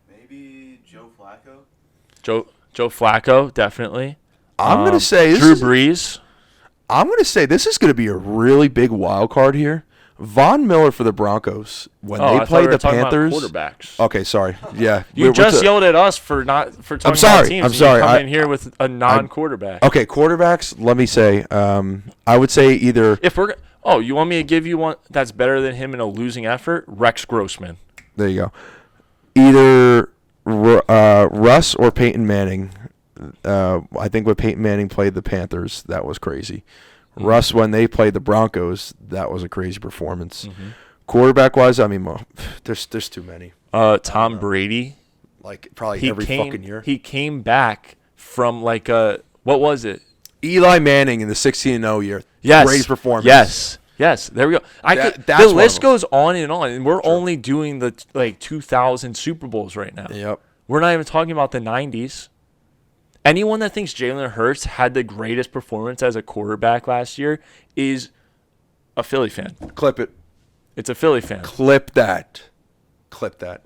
Maybe Joe Flacco. Joe Flacco, definitely. I'm gonna say Drew Brees. I'm gonna say this is gonna be a really big wild card here. Von Miller for the Broncos when they played the Panthers. Quarterbacks. Okay, sorry. Yeah, You just yelled at us for talking about teams. I'm sorry. You come in here with a non-quarterback. Okay, quarterbacks. Let me say, I would say either. If we're you want me to give you one that's better than him in a losing effort? Rex Grossman. There you go. Either Russ or Peyton Manning. I think when Peyton Manning played the Panthers, that was crazy. Mm-hmm. Russ, when they played the Broncos, that was a crazy performance. Mm-hmm. Quarterback-wise, I mean, there's too many. Tom Brady. Like, probably every fucking year. He came back from like what was it? Eli Manning in the 16-0 year. Yes. Greatest performance. Yes. There we go. That's the list goes on, and we're only doing the 2000 Super Bowls right now. Yep. We're not even talking about the 90s. Anyone that thinks Jalen Hurts had the greatest performance as a quarterback last year is a Philly fan. Clip it. It's a Philly fan. Clip that.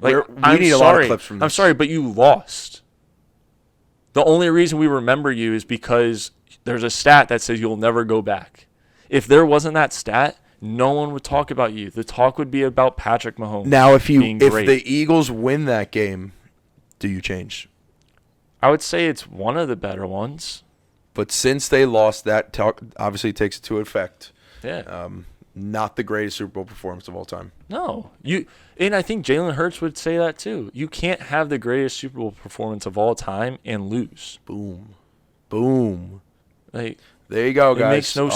Like, we need a lot of clips from this. I'm sorry, but you lost. The only reason we remember you is because there's a stat that says you'll never go back. If there wasn't that stat, no one would talk about you. The talk would be about Patrick Mahomes. Now, if great. the Eagles win that game, do you change? I would say it's one of the better ones. But since they lost, that talk obviously takes it to effect. Yeah. Not the greatest Super Bowl performance of all time. No. And I think Jalen Hurts would say that too. You can't have the greatest Super Bowl performance of all time and lose. Boom. Like, there you go, guys. It makes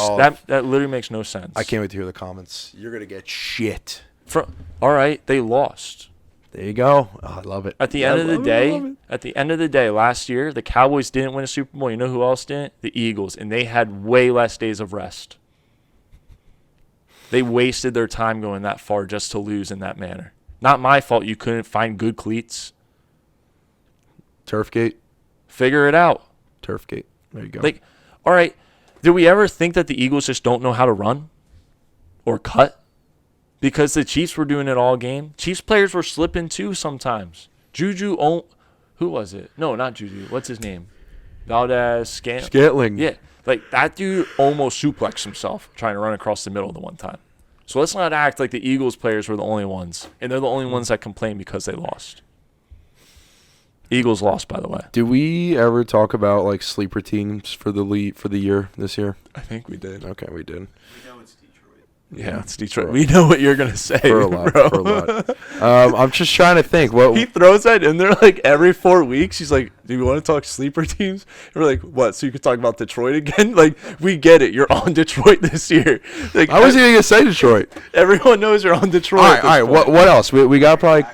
that literally makes no sense. I can't wait to hear the comments. You're going to get shit. All right, they lost. There you go. Oh, I love it. At the end of the day, last year, the Cowboys didn't win a Super Bowl. You know who else didn't? The Eagles. And they had way less days of rest. They wasted their time going that far just to lose in that manner. Not my fault you couldn't find good cleats. Turfgate. Figure it out. Turfgate. There you go. Like, all right, did we ever think that the Eagles just don't know how to run or cut? Because the Chiefs were doing it all game. Chiefs players were slipping too sometimes. Juju, who was it? No, not Juju. What's his name? Scantling. Yeah, like that dude almost suplexed himself trying to run across the middle the one time. So let's not act like the Eagles players were the only ones. And they're the only ones that complain because they lost. Eagles lost, by the way. Do we ever talk about like sleeper teams for the year this year? I think we did. Okay, we did. We know it's Detroit. Yeah, it's Detroit. We know what you're gonna say, for a lot. I'm just trying to think. What he throws that in there like every 4 weeks. He's like, "Do you want to talk sleeper teams?" And we're like, "What? So you could talk about Detroit again?" Like, we get it. You're on Detroit this year. Like, I wasn't even gonna say Detroit. Everyone knows you're on Detroit. All right. What else? We got probably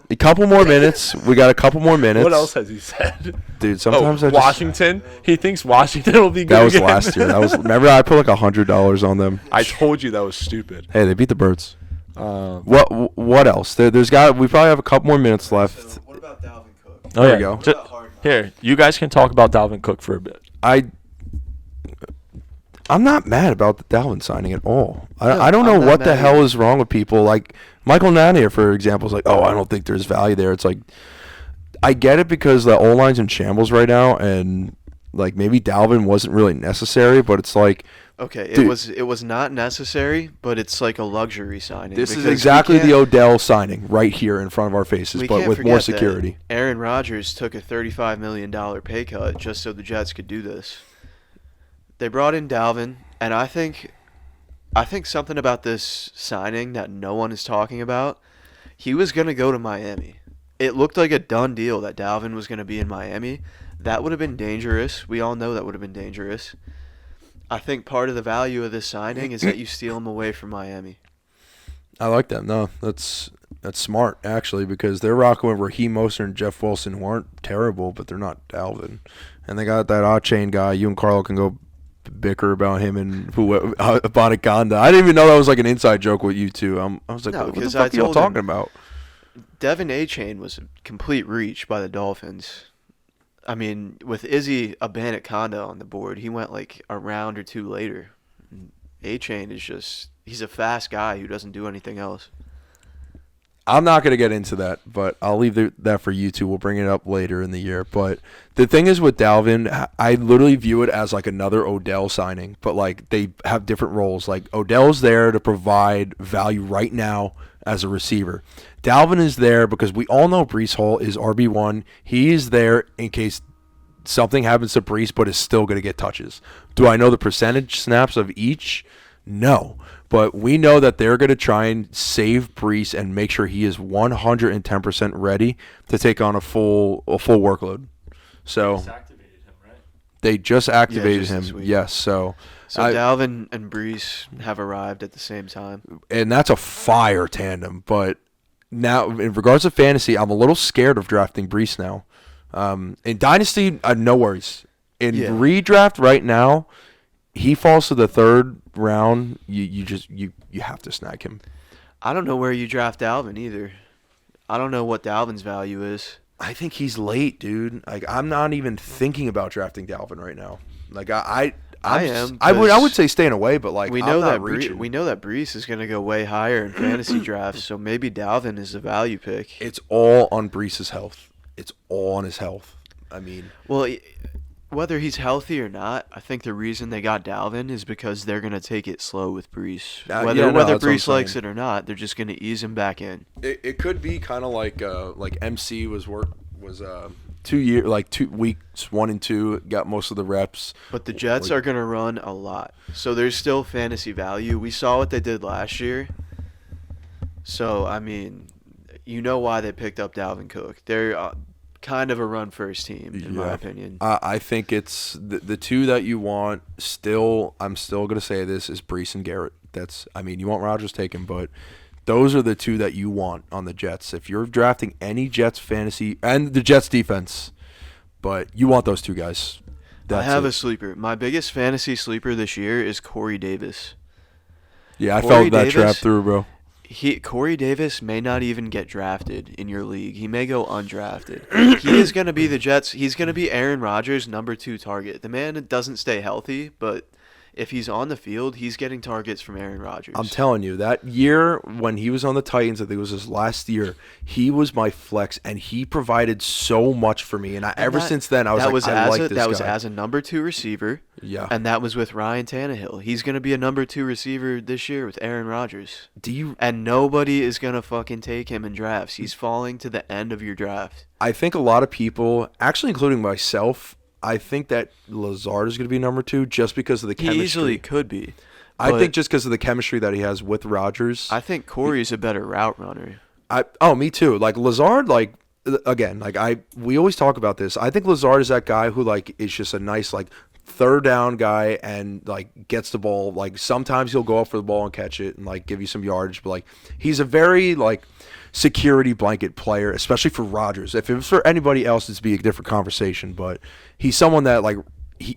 a couple more minutes. We got a couple more minutes. What else has he said? Dude, sometimes Washington. He thinks Washington will be good. That was again. last year. Remember I put like $100 on them. I told you that was stupid. Hey, they beat the Birds. What else? We probably have a couple more minutes left. So what about Dalvin Cook? Oh, there you go. What about Hard Knocks? Here, you guys can talk about Dalvin Cook for a bit. I'm not mad about the Dalvin signing at all. I don't know what the hell is wrong with people. Like Michael Nanier, for example, is like, oh, I don't think there's value there. It's like, I get it because the O-line's in shambles right now, and like maybe Dalvin wasn't really necessary, but it's like Okay, Dude. it was not necessary, but it's like a luxury signing. This is because exactly we can't- the Odell signing right here in front of our faces, we but can't with more forget that security. Aaron Rodgers took a $35 million pay cut just so the Jets could do this. They brought in Dalvin, and I think something about this signing that no one is talking about, he was going to go to Miami. It looked like a done deal that Dalvin was going to be in Miami. That would have been dangerous. We all know that would have been dangerous. I think part of the value of this signing is that you steal him away from Miami. I like that. No, that's smart, actually, because they're rocking with Raheem Mostert and Jeff Wilson, who aren't terrible, but they're not Dalvin. And they got that odd-chain guy. You and Carlo can go bicker about him and Bonaconda. I didn't even know that was like an inside joke with you two. I was like, No, what the 'cause fuck are I y'all told talking him- about? Devin A-Chain was a complete reach by the Dolphins. I mean, with Izzy Abanikanda on the board, he went like a round or two later. A-Chain is just, he's a fast guy who doesn't do anything else. I'm not going to get into that, but I'll leave that for you two. We'll bring it up later in the year. But the thing is with Dalvin, I literally view it as like another Odell signing, but like they have different roles. Like Odell's there to provide value right now as a receiver. Dalvin is there because we all know Breece Hall is RB1. He is there in case something happens to Breece, but is still going to get touches. Do I know the percentage snaps of each? No. But we know that they're going to try and save Breece and make sure he is 110% ready to take on a full workload. So Activated him, right? they just activated just this him. week. Yes. So Dalvin and Breece have arrived at the same time. and that's a fire tandem. But now, in regards to fantasy, I'm a little scared of drafting Breece now. In Dynasty, no worries. In redraft right now, he falls to the third round. You have to snag him. I don't know where you draft Dalvin either. I don't know what Dalvin's value is. I think he's late, dude. Like I'm not even thinking about drafting Dalvin right now. Like I am, I would 'cause say staying away, but like we I'm know not that reaching. we know that Breece is going to go way higher in fantasy drafts, so maybe Dalvin is a value pick. It's all on Breece's health. It's all on his health. I mean, Well, whether he's healthy or not, I think the reason they got Dalvin is because they're going to take it slow with Breece. Whether that's what I'm Breece likes saying. it or not, they're just going to ease him back in. it could be kind of like MC was 2 year like 2 weeks 1 and 2 got most of the reps. But the Jets are going to run a lot, so there's still fantasy value. We saw what they did last year. So, I mean, you know why they picked up Dalvin Cook. They're kind of a run-first team, in my opinion. I think it's the two that you want. I'm still gonna say this is Breece and Garrett. You want Rodgers taken, but those are the two that you want on the Jets. If you're drafting any Jets fantasy and the Jets defense, but you want those two guys. I have a sleeper. My biggest fantasy sleeper this year is Corey Davis. Yeah, I Corey felt that Davis, trap through, bro. Corey Davis may not even get drafted in your league. He may go undrafted. He is going to be the Jets. He's going to be Aaron Rodgers' number 2 target. The man doesn't stay healthy, but if he's on the field, he's getting targets from Aaron Rodgers. I'm telling you, that year when he was on the Titans, I think it was his last year, he was my flex, and he provided so much for me. And ever since then, I was like, I like this guy. That was as a number 2 receiver. Yeah. And that was with Ryan Tannehill. He's going to be a number 2 receiver this year with Aaron Rodgers. And nobody is going to fucking take him in drafts. He's falling to the end of your draft. I think a lot of people, actually including myself, I think that Lazard is going to be number 2 just because of the chemistry. He easily could be. I think just because of the chemistry that he has with Rodgers. I think Corey's a better route runner. Me too. Like Lazard, we always talk about this. I think Lazard is that guy who is just a nice third down guy and gets the ball. Sometimes he'll go up for the ball and catch it and give you some yardage, but he's a very security blanket player, especially for Rodgers. If it was for anybody else, it'd be a different conversation. But he's someone that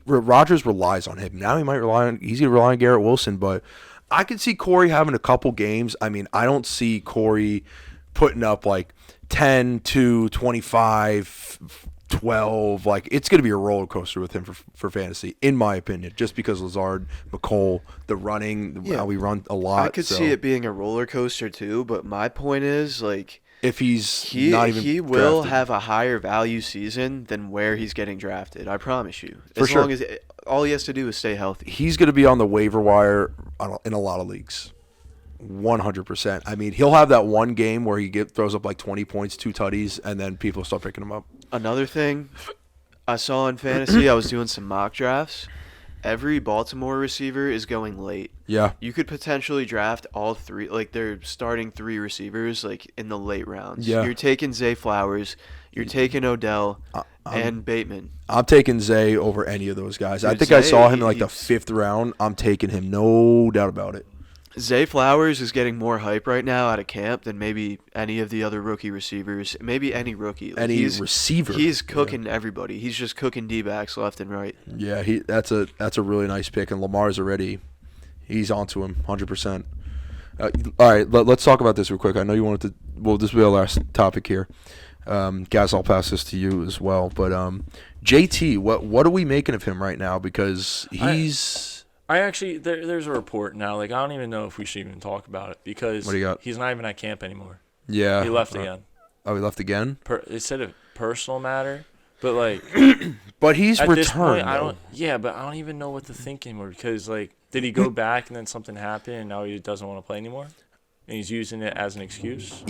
Rodgers relies on him. Now he's gonna rely on Garrett Wilson, but I could see Corey having a couple games. I mean, I don't see Corey putting up 10, 2, 25, 12. It's gonna be a roller coaster with him for fantasy, in my opinion. Just because Lazard, McCole, the running, how we run a lot. I could see it being a roller coaster too, but my point is if he will drafted. have a higher value season than where he's getting drafted. I promise you. For sure. All he has to do is stay healthy. He's going to be on the waiver wire in a lot of leagues. 100%. I mean, he'll have that one game where he throws up like 20 points, 2 tutties, and then people start picking him up. Another thing I saw in fantasy, I was doing some mock drafts. Every Baltimore receiver is going late. Yeah. You could potentially draft all 3, like they're starting 3 receivers like in the late rounds. Yeah. You're taking Zay Flowers, you're taking Odell, and Bateman. I'm taking Zay over any of those guys. I Dude, think I Zay, saw him in like the he's- 5th round. I'm taking him, no doubt about it. Zay Flowers is getting more hype right now out of camp than maybe any of the other rookie receivers. Maybe any rookie. Like, Any receiver. He's cooking everybody. He's just cooking D-backs left and right. Yeah, that's a really nice pick, and Lamar's already he's onto him 100%. All right, let's talk about this real quick. I know you wanted to. Well, this will be our last topic here. Guys, I'll pass this to you as well. But JT, what are we making of him right now? Because he's. I actually there's a report now. Like I don't even know if we should even talk about it because What do you got? he's not even at camp anymore. Yeah. He left again. Oh, he left again. They said a personal matter, but like But he's at returned. this point, I though. don't. Yeah, but I don't even know what to think anymore because like, did he go back and then something happened and now he doesn't want to play anymore, and he's using it as an excuse?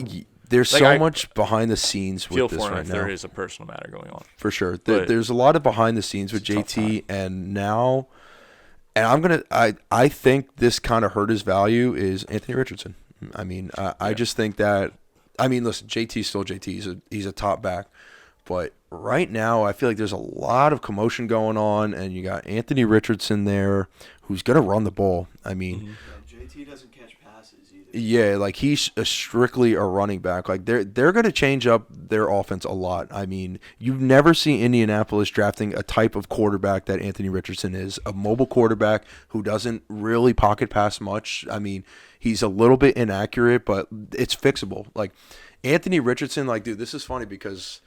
There's Like, so I much behind the scenes Feel with this for him right if now. there is a personal matter going on. For sure. But There's a lot of behind the scenes with it's a tough JT, and now, and I think this kind of hurt his value is Anthony Richardson. I mean, I just think that, I mean, listen, JT's still JT. He's a top back, but right now I feel like there's a lot of commotion going on, and you got Anthony Richardson there who's gonna run the ball. I mean. Yeah, JT doesn't catch passes either. Yeah, like he's strictly a running back. Like they're going to change up their offense a lot. I mean, you've never seen Indianapolis drafting a type of quarterback that Anthony Richardson is, a mobile quarterback who doesn't really pocket pass much. I mean, he's a little bit inaccurate, but it's fixable. Like Anthony Richardson, like dude, this is funny because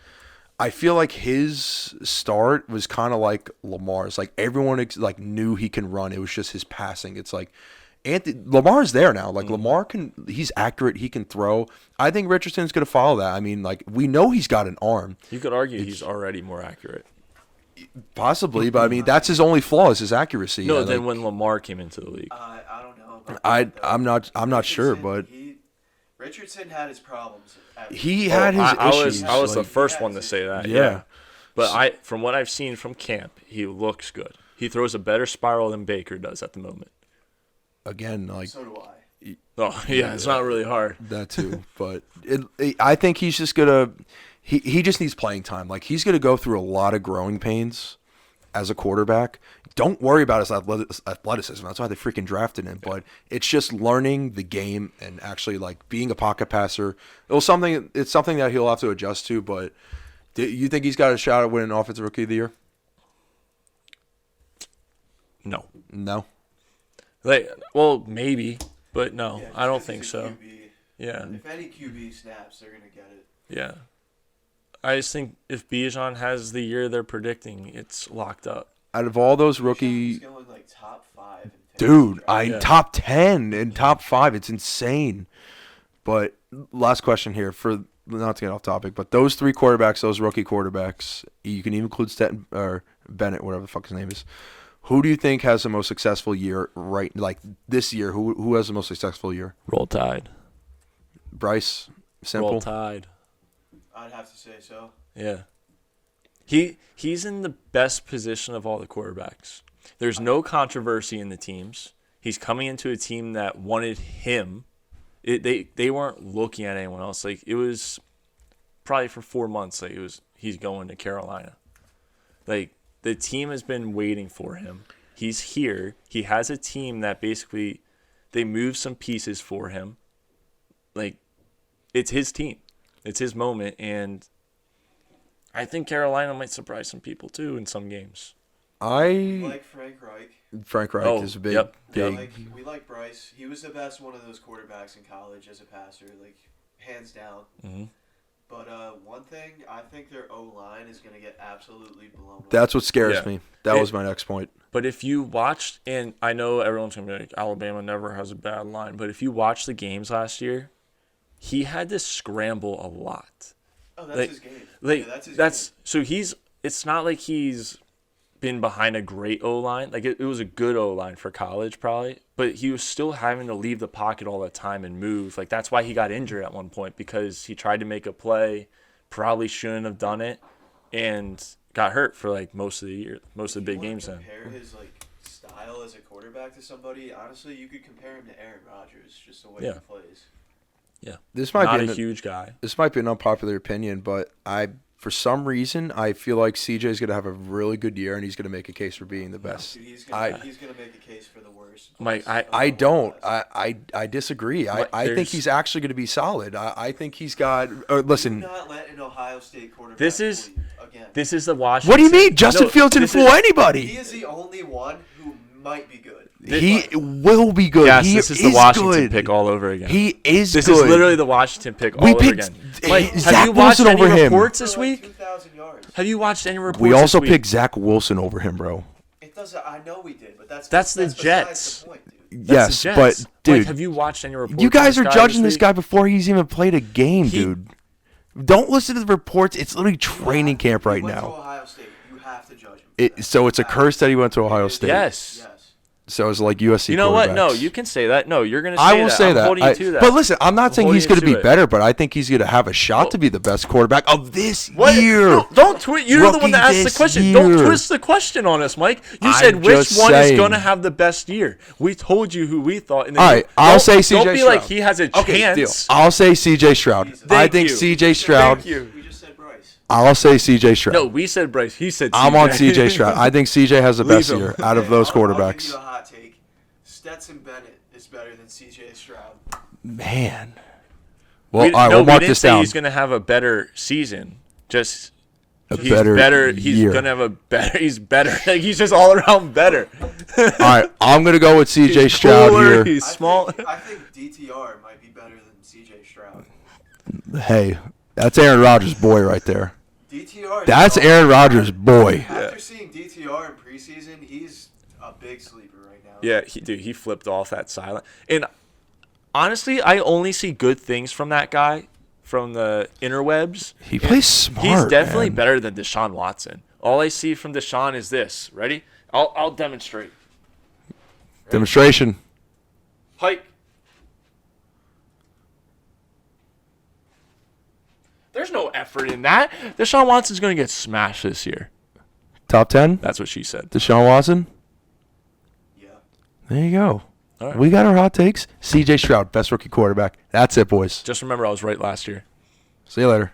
I feel like his start was kind of like Lamar's. Like everyone like knew he can run. It was just his passing. It's like Lamar's there now. Like Lamar he's accurate. He can throw. I think Richardson's going to follow that. I mean, like we know he's got an arm, You could argue he's already more accurate. possibly, but I mean that's his only flaw is his accuracy. No, Yeah, than like, when Lamar came into the league. I don't know. About that, though. I'm not sure, Richardson, but Richardson had his problems. he had his I issues. was the like, first one to say that. Yeah. But from what I've seen from camp, he looks good. He throws a better spiral than Baker does at the moment. again, like So do I. Oh, yeah, it's not really hard. that too. But I think he's just gonna. He just needs playing time. Like he's gonna go through a lot of growing pains as a quarterback. Don't worry about his athleticism. That's why they freaking drafted him. But it's just learning the game and actually like being a pocket passer. It's something that he'll have to adjust to. But do you think he's got a shot at winning Offensive Rookie of the Year? No. No. Like, well, maybe, but no, Yeah, I don't just 'cause think he's a so. QB. Yeah, If any QB snaps, they're gonna get it. yeah. I just think if Bijan has the year they're predicting, it's locked up. Out of all those He's rookie going like top 5. In dude, fantasy Yeah. top 10 and top 5. It's insane. But last question here for not to get off topic, but those 3 quarterbacks, those rookie quarterbacks, you can even include Stetton or Bennett, whatever the fuck his name is. Who do you think has the most successful year right like this year? Who has the most successful year? Roll Tide. Bryce, simple. Roll Tide. I'd have to say so. Yeah. He's in the best position of all the quarterbacks. There's no controversy in the teams. He's coming into a team that wanted him. They weren't looking at anyone else. Like it was probably for 4 months. Like he's going to Carolina. Like the team has been waiting for him. He's here. He has a team that basically they move some pieces for him. Like it's his team. It's his moment, and I think Carolina might surprise some people too in some games. We like Frank Reich. Frank Reich Oh, is a big, yep, big. We like Bryce. He was the best one of those quarterbacks in college as a passer, like hands down. Mm-hmm. But one thing, I think their O-line is going to get absolutely blown up. That's what scares Yeah. me. That was my next point. But if you watched, and I know everyone's going to be like, Alabama never has a bad line, but if you watch the games last year, he had to scramble a lot. Oh, that's like- his game. Like Yeah, that's his game. so it's not like he's been behind a great O-line. Like, it was a good O-line for college probably, but he was still having to leave the pocket all the time and move. Like, that's why he got injured at one point, because he tried to make a play, probably shouldn't have done it, and got hurt for, like, most of the year, most of the big games then. Compare his, like, style as a quarterback to somebody. Honestly, you could compare him to Aaron Rodgers, just the way he plays. Yeah. This might Not be a huge guy. This might be an unpopular opinion, but for some reason, I feel like CJ is going to have a really good year, and he's going to make a case for being the best. Dude, he's gonna make a case for the worst. Mike, I don't. I disagree. I think he's actually going to be solid. I think he's got. Listen. Do not let an Ohio State quarterback This is fool you again. This is the Washington. What do you mean? Justin Fields didn't fool anybody. He is the only one who might be good. He will be good. Yes, he this is the Washington good. pick all over again. He is This good. is literally the Washington pick all over again. Mike, Zach have you watched Wilson any over him. reports this For like week? 2,000 yards. Have you watched any reports We also this week? picked Zach Wilson over him, bro. It doesn't. I know we did, but that's the besides Jets. The point, dude. That's Yes, the Jets. but dude, Mike, have you watched any reports? you guys on are this judging this week? guy before he's even played a game, dude. Don't listen to the reports. It's literally training camp right He went to now. Ohio State. You have to judge him. So it's a curse that he went to Ohio State. Yes. Yes. So it's like USC. You know what? quarterbacks. No, you can say that. No, you're gonna say I will that. say I'm that. holding you to that. But listen, I'm not saying holding he's you going to to be it. better, but I think he's going to have a shot to be the best quarterback of this What? year. No, don't twist. You're the one that Rookie asked the this question. year. Don't twist the question on us, Mike. You I'm said which just one is saying. going to have the best year. We told you who we thought. And then All right, you- I'll don't- say CJ Don't be like Stroud. he has a Okay, chance. deal. I'll say CJ Stroud. I Thank think you. CJ Stroud. Thank you. We just said Bryce. I'll say CJ Stroud. No, we said Bryce. He said I'm on CJ Stroud. I think CJ has the Leave best him. year out of those I'll give quarterbacks. you a hot take. Stetson Bennett is better than C.J. Stroud. Man. Well, all right, no, we'll mark we didn't this say down. he's going to have a better season. Just he's better He's year. going to have a better. He's better. Like, he's just all around better. All right, I'm going to go with CJ Stroud Cooler, here. He's small. I think DTR might be better than C.J. Stroud. Hey, that's Aaron Rodgers' boy right there. DTR. That's Aaron Rodgers' boy. After seeing DTR in preseason, he's a big sleeper right now. Yeah, he flipped off that silent. And honestly, I only see good things from that guy from the interwebs. He plays smart. He's definitely man. better than Deshaun Watson. All I see from Deshaun is this. Ready? I'll demonstrate. Demonstration. Hike. There's no effort in that. Deshaun Watson's going to get smashed this year. Top 10? That's what she said. Deshaun Watson? Yeah. There you go. All right. We got our hot takes. CJ Stroud, best rookie quarterback. That's it, boys. Just remember, I was right last year. See you later.